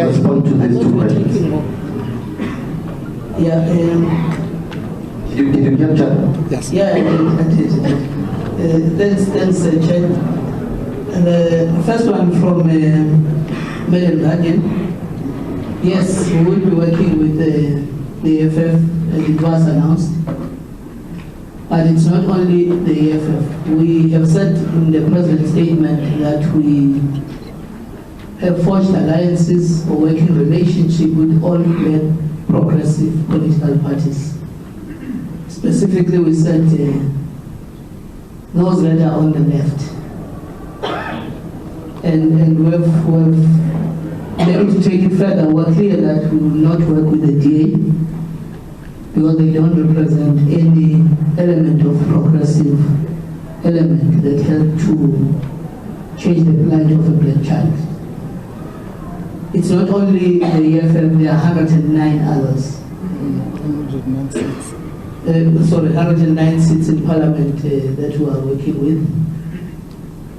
respond to these two questions. Yeah. Did you capture that? Yes. Yeah, I did. Thanks, Chair. And the first one from Madam Guardian. Yes, we will be working with the FF and it was announced. But it's not only the EFF. We have said in the President's statement that we have forged alliances or working relationship with all black progressive political parties. Specifically, we said those that are on the left. And we've been able to take it further. We're clear that we will not work with the DA because they don't represent any element of progressive element that help to change the plight of a black child. It's not only the EFF, there are 109 others. 109 seats in Parliament that we are working with.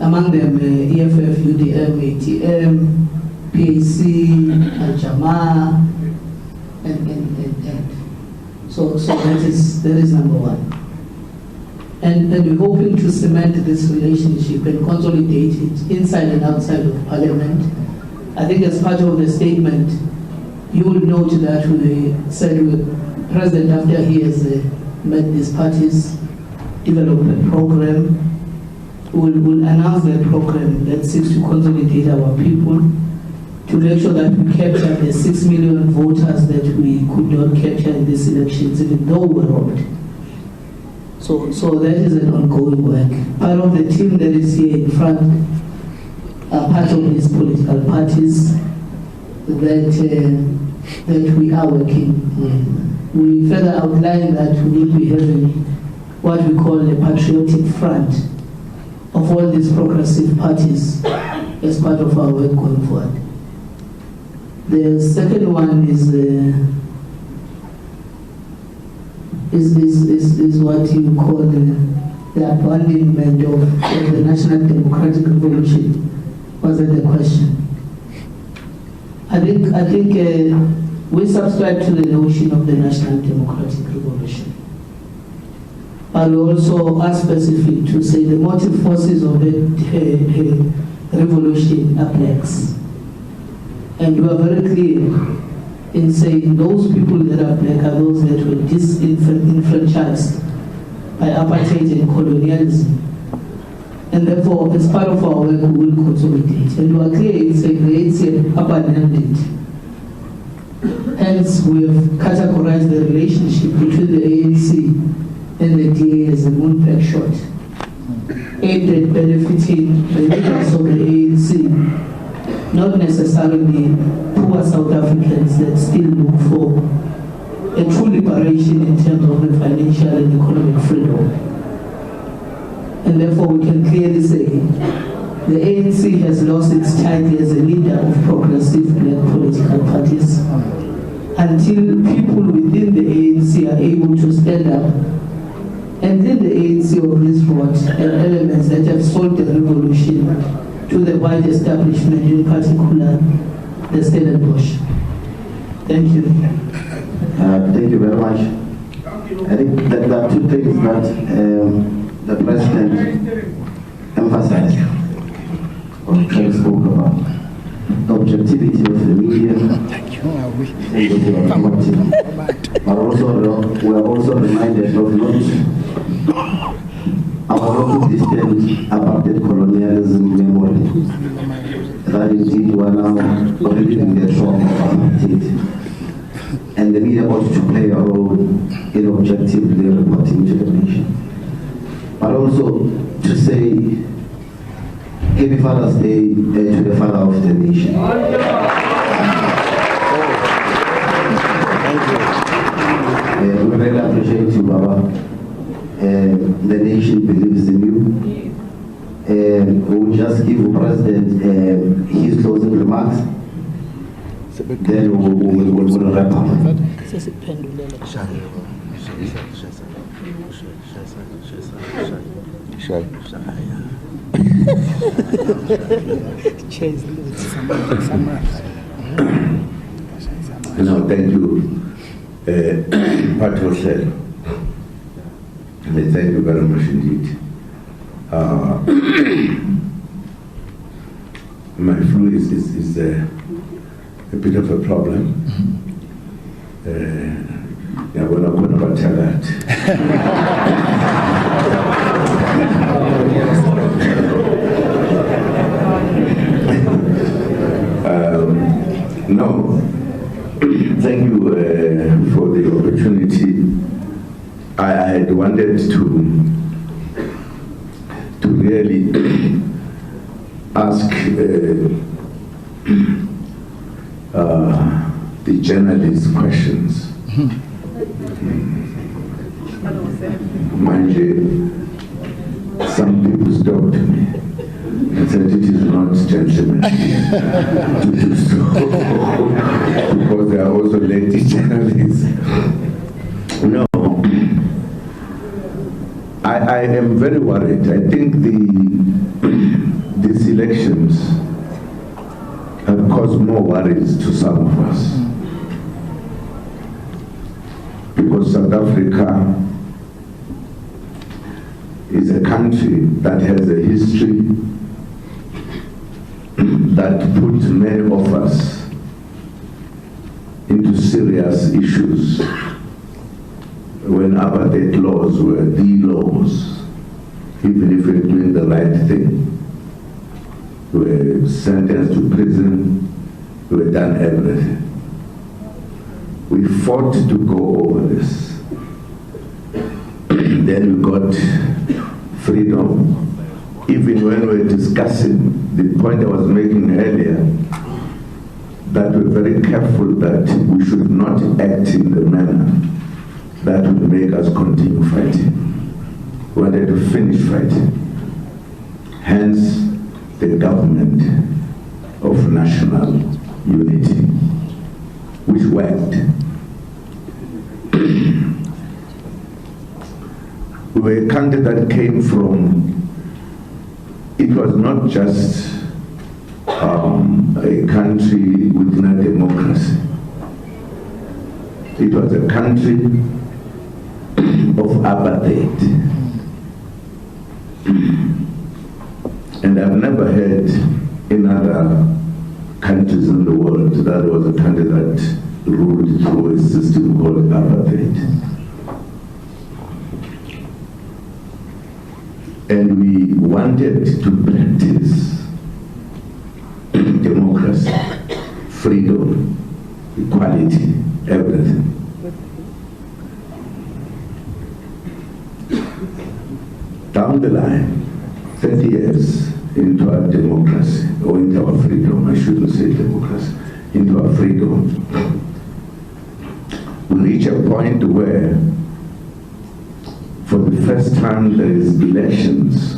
Among them, EFF, UDM, ATM, PAC, Al-Jamaa, and. So that is number one. And we're hoping to cement this relationship and consolidate it inside and outside of Parliament. I think as part of the statement, you will note that we said the President, after he has met these parties, developed a program. We'll announce that program that seeks to consolidate our people to make sure that we capture the 6 million voters that we could not capture in these elections, even though we were robbed. So that is an ongoing work. Part of the team that is here in front are part of these political parties that we are working with. We further outline that we will be having what we call a patriotic front of all these progressive parties as part of our work going forward. The second one is what you call the abandonment of the National Democratic Revolution. Was that the question? I think we subscribe to the notion of the National Democratic Revolution. But we also are specific to say the motive forces of the revolution are blacks. And we are very clear in saying those people that are black are those that were disenfranchised by apartheid and colonialism. And therefore, as part of our work, we will consolidate. And we are clear in saying the ANC abandoned it. Hence, we have categorized the relationship between the ANC and the DA as a moonpeg shot, aimed at benefiting the leaders of the ANC, not necessarily poor South Africans that still look for a true liberation in terms of the financial and economic freedom. And therefore we can clearly say the ANC has lost its title as a leader of progressive black political parties until people within the ANC are able to stand up and lead the ANC of this rot and elements that have sold the revolution to the white establishment, in particular the Stellenbosch. Thank you. Thank you very much. I think that there are two things that the President emphasized or spoke about. The objectivity of the media but also we are also reminded of not our long distant apartheid colonialism memory that indeed we are now already in the trauma of apartheid. And the media ought to play a role in objectively reporting to the nation. But also to say, Happy Father's Day to the father of the nation. We really appreciate you, Baba. The nation believes in you. We will just give the President his closing remarks. Then we will wrap up. No, thank you, Patrocel. Thank you very much indeed. My flu is a bit of a problem. Yabona khona bathakathi. No, thank you for the opportunity. I had wanted to really ask the journalists questions. Mind you, some people stopped me and said it is not gentlemanly to do so, because there are also lady journalists. No, I am very worried. I think these elections have caused more worries to some of us, because South Africa is a country that has a history that put many of us into serious issues when apartheid laws were the laws. Even if we're doing the right thing, we were sentenced to prison, we were done everything. We fought to go over this. Then we got freedom. Even when we were discussing the point I was making earlier, that we're very careful that we should not act in the manner that would make us continue fighting. We wanted to finish fighting. Hence, the government of national unity, which worked. We were a country that came from, it was not just a country within a democracy. It was a country of apartheid. And I've never heard in other countries in the world that there was a country that ruled through a system called apartheid. And we wanted to practice democracy, freedom, equality, everything. Down the line, 30 years into our democracy, or into our freedom, I shouldn't say democracy, into our freedom, we reach a point where, for the first time, there is elections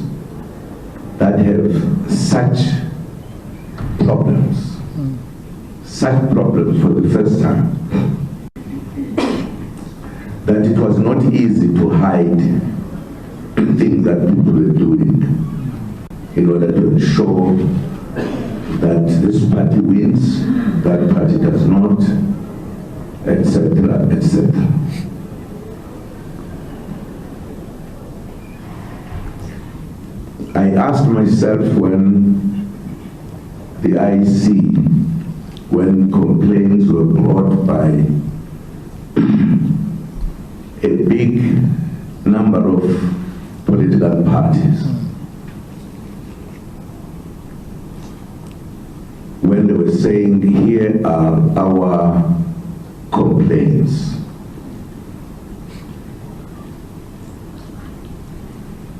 that have such problems for the first time, that it was not easy to hide things that people were doing in order to ensure that this party wins, that party does not, etc., etc. I asked myself when the IEC, when complaints were brought by a big number of political parties, when they were saying, here are our complaints,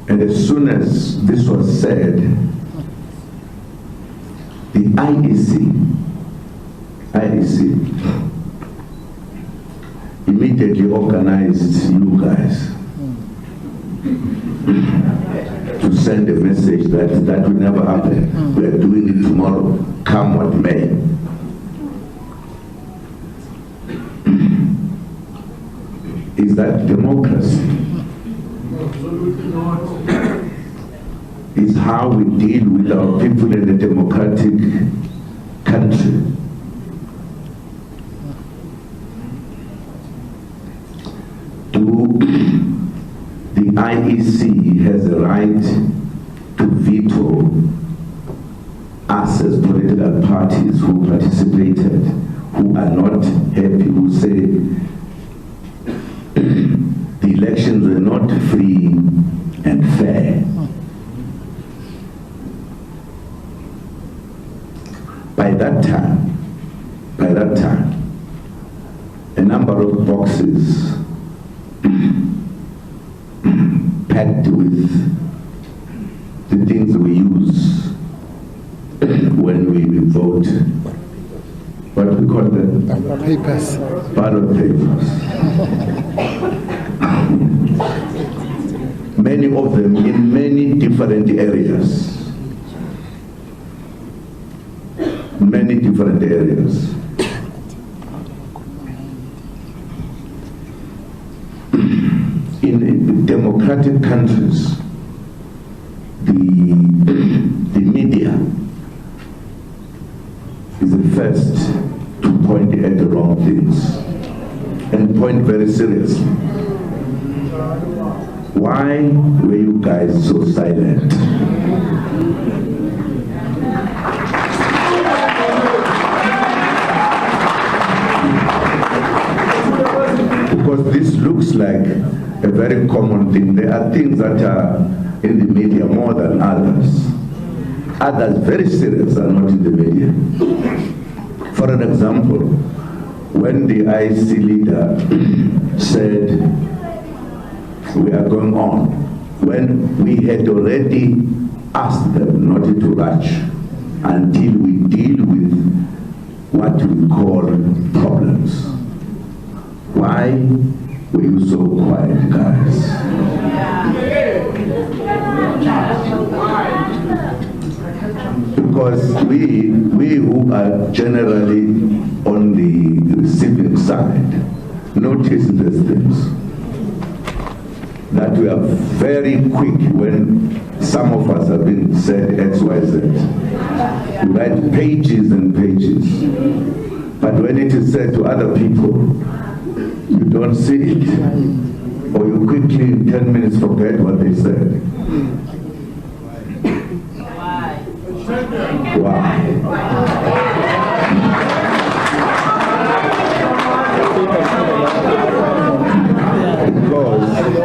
and as soon as this was said, the IEC immediately organized you guys to send a message that that will never happen. We are doing it tomorrow, come what may. Is that democracy? Is how we deal with our people in a democratic country. The IEC has a right to veto us as political parties who participated, who are not happy, who say elections were not free and fair. By that time, a number of boxes packed with the things we use when we vote, what we call them? Papers. Ballot papers. Many of them in many different areas. Many different areas. In democratic countries, the media is the first to point at the wrong things and point very seriously. Why were you guys so silent? Because this looks like a very common thing. There are things that are in the media more than others. Others, very serious, are not in the media. For an example, when the IEC leader said, we are going on, when we had already asked them not to rush until we deal with what we call problems. Why were you so quiet, guys? Because we who are generally on the receiving side notice these things. That we are very quick when some of us have been said XYZ. We write pages and pages. But when it is said to other people, you don't see it. Or you quickly, in 10 minutes, forget what they said. Wow.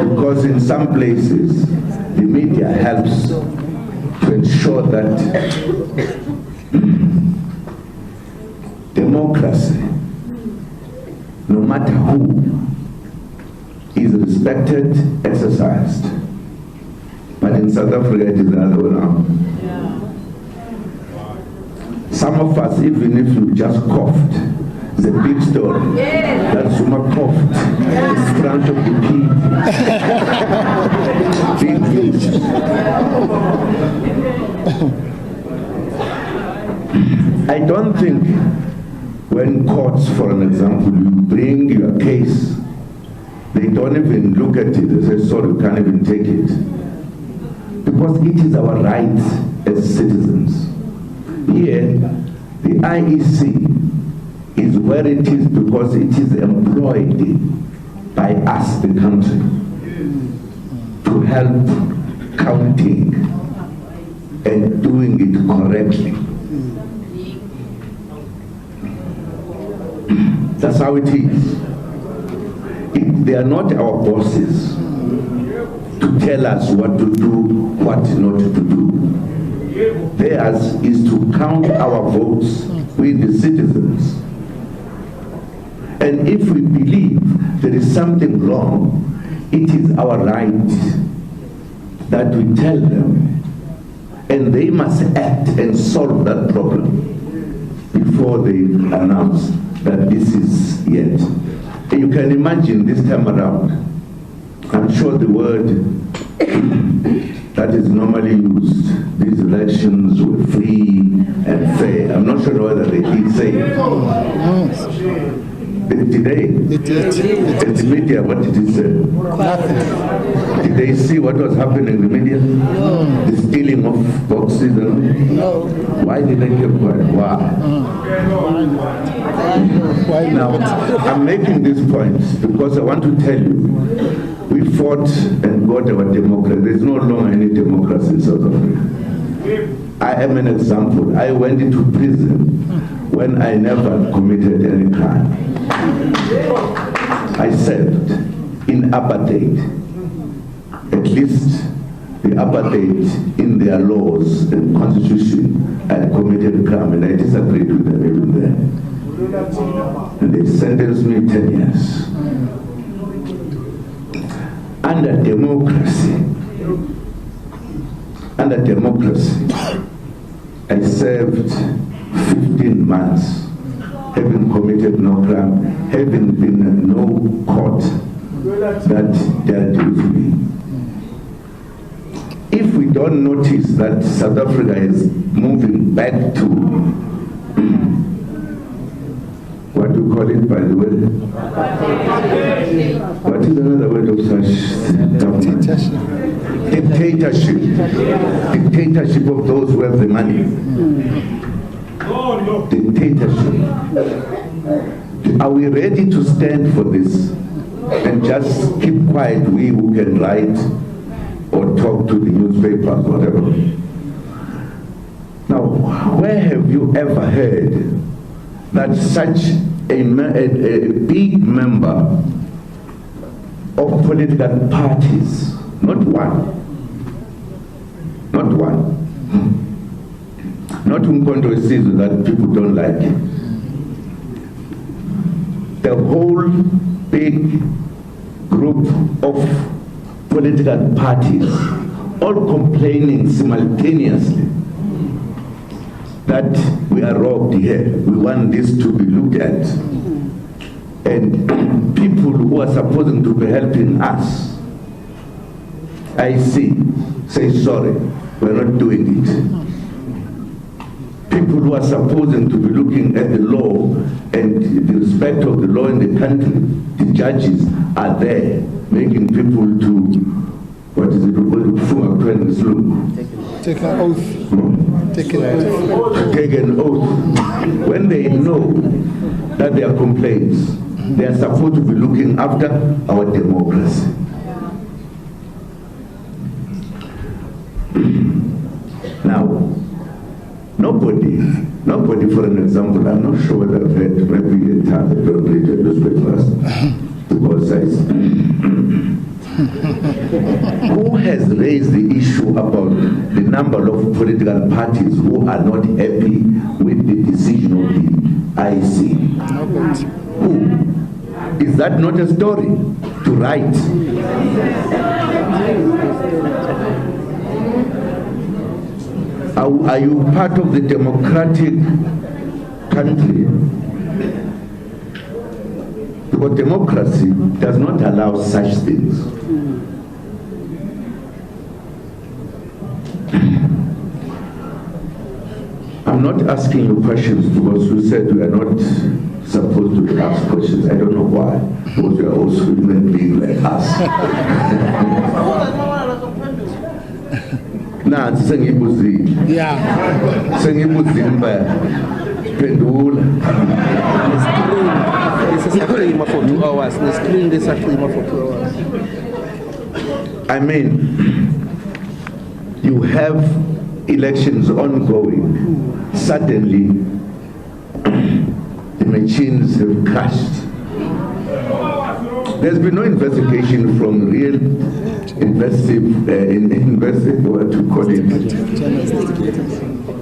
Because in some places, the media helps to ensure that democracy, no matter who, is respected, exercised. But in South Africa, it is the other way around. Some of us, even if you just coughed, it's a big story. That Zuma coughed in front of the big news. I don't think when courts, for an example, you bring your case, they don't even look at it. They say, sorry, we can't even take it. Because it is our right as citizens. Here, the IEC is where it is because it is employed by us, the country, to help counting and doing it correctly. That's how it is. They are not our bosses to tell us what to do, what not to do. Theirs is to count our votes with the citizens. And if we believe there is something wrong, it is our right that we tell them, and they must act and solve that problem before they announce that this is yet. And you can imagine this time around, I'm sure the word that is normally used, these elections were free and fair. I'm not sure whether they did say it. Did they? In the media, what did it say? Did they see what was happening in the media? No. The stealing of boxes? No. Why did they keep quiet? Why? Now, I'm making these points because I want to tell you, we fought and got our democracy. There's no longer any democracy in South Africa. I am an example. I went into prison when I never committed any crime. I served in apartheid. At least the apartheid in their laws and constitution had committed a crime, and I disagreed with them even then. And they sentenced me 10 years. Under democracy, I served 15 months, having committed no crime, having been in no court that dealt with me. If we don't notice that South Africa is moving back to, what do you call it, by the way? What is another word of such government? Dictatorship. Dictatorship of those who have the money. Dictatorship. Are we ready to stand for this and just keep quiet, we who can write or talk to the newspapers, whatever? Now, where have you ever heard that such a big member of political parties, not one, not uMkhonto weSizwe that people don't like, the whole big group of political parties all complaining simultaneously that we are robbed here, we want this to be looked at, and people who are supposed to be helping us, I see, say sorry, we're not doing it. People who are supposed to be looking at the law and the respect of the law in the country, the judges are there making people to, what is it, take an oath. Take an oath. When they know that there are complaints, they are supposed to be looking after our democracy. Now, nobody, for an example, I'm not sure whether I've read, maybe a time I don't read the newspapers, because who has raised the issue about the number of political parties who are not happy with the decision of the IEC? Who? Is that not a story to write? Are you part of the democratic country? Because democracy does not allow such things. I'm not asking you questions because you said we are not supposed to ask questions. I don't know why, because we are also human beings like us. Nah, sengibuzile. Yeah. Sengibuzile mbaya. Pendula. This is a claim for 2 hours. The screen is a claim for 2 hours. I mean, you have elections ongoing. Suddenly, the machines have crashed. There's been no investigation from real investigative, what to call it?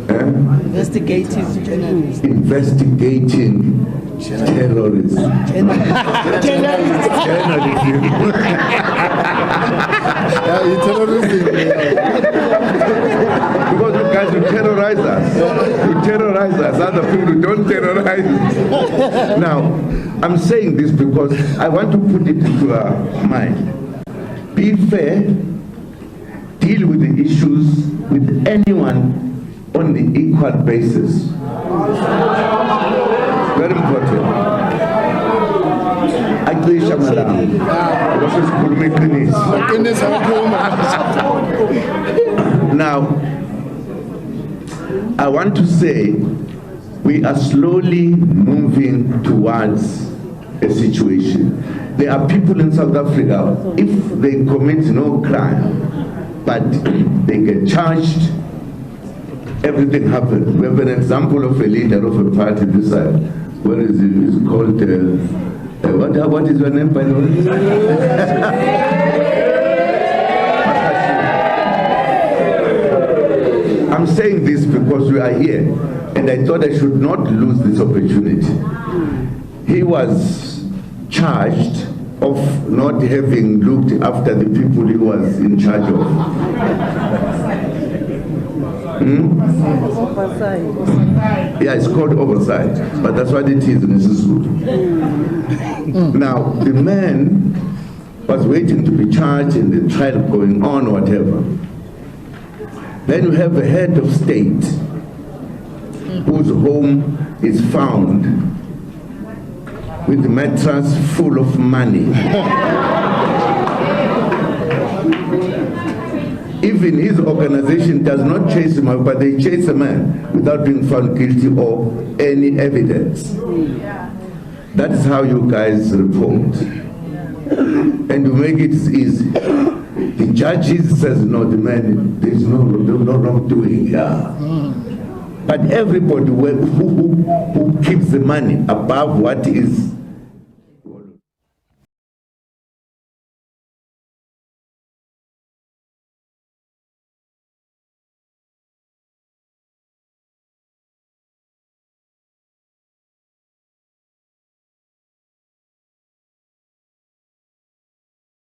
Investigative journalists. Investigating terrorists. Because you guys, you terrorize us. You terrorize us. Other people don't terrorize. Now, I'm saying this because I want to put it into our mind. Be fair, deal with the issues with anyone on the equal basis. Very important. Now, I want to say we are slowly moving towards a situation. There are people in South Africa, if they commit no crime, but they get charged, everything happens. We have an example of a leader of a party this side. Where is it? It's called What is your name, by the way? I'm saying this because we are here, and I thought I should not lose this opportunity. He was charged of not having looked after the people he was in charge of. Yeah, it's called oversight, but that's what it is in Sisulu. Now, the man was waiting to be charged and the trial going on, whatever. Then you have a head of state whose home is found with the mattress full of money. Even his organization does not chase him out, but they chase a man without being found guilty of any evidence. That is how you guys report. And you make it easy. The judges says, no, the man, there's no wrongdoing here. But everybody who keeps the money above what is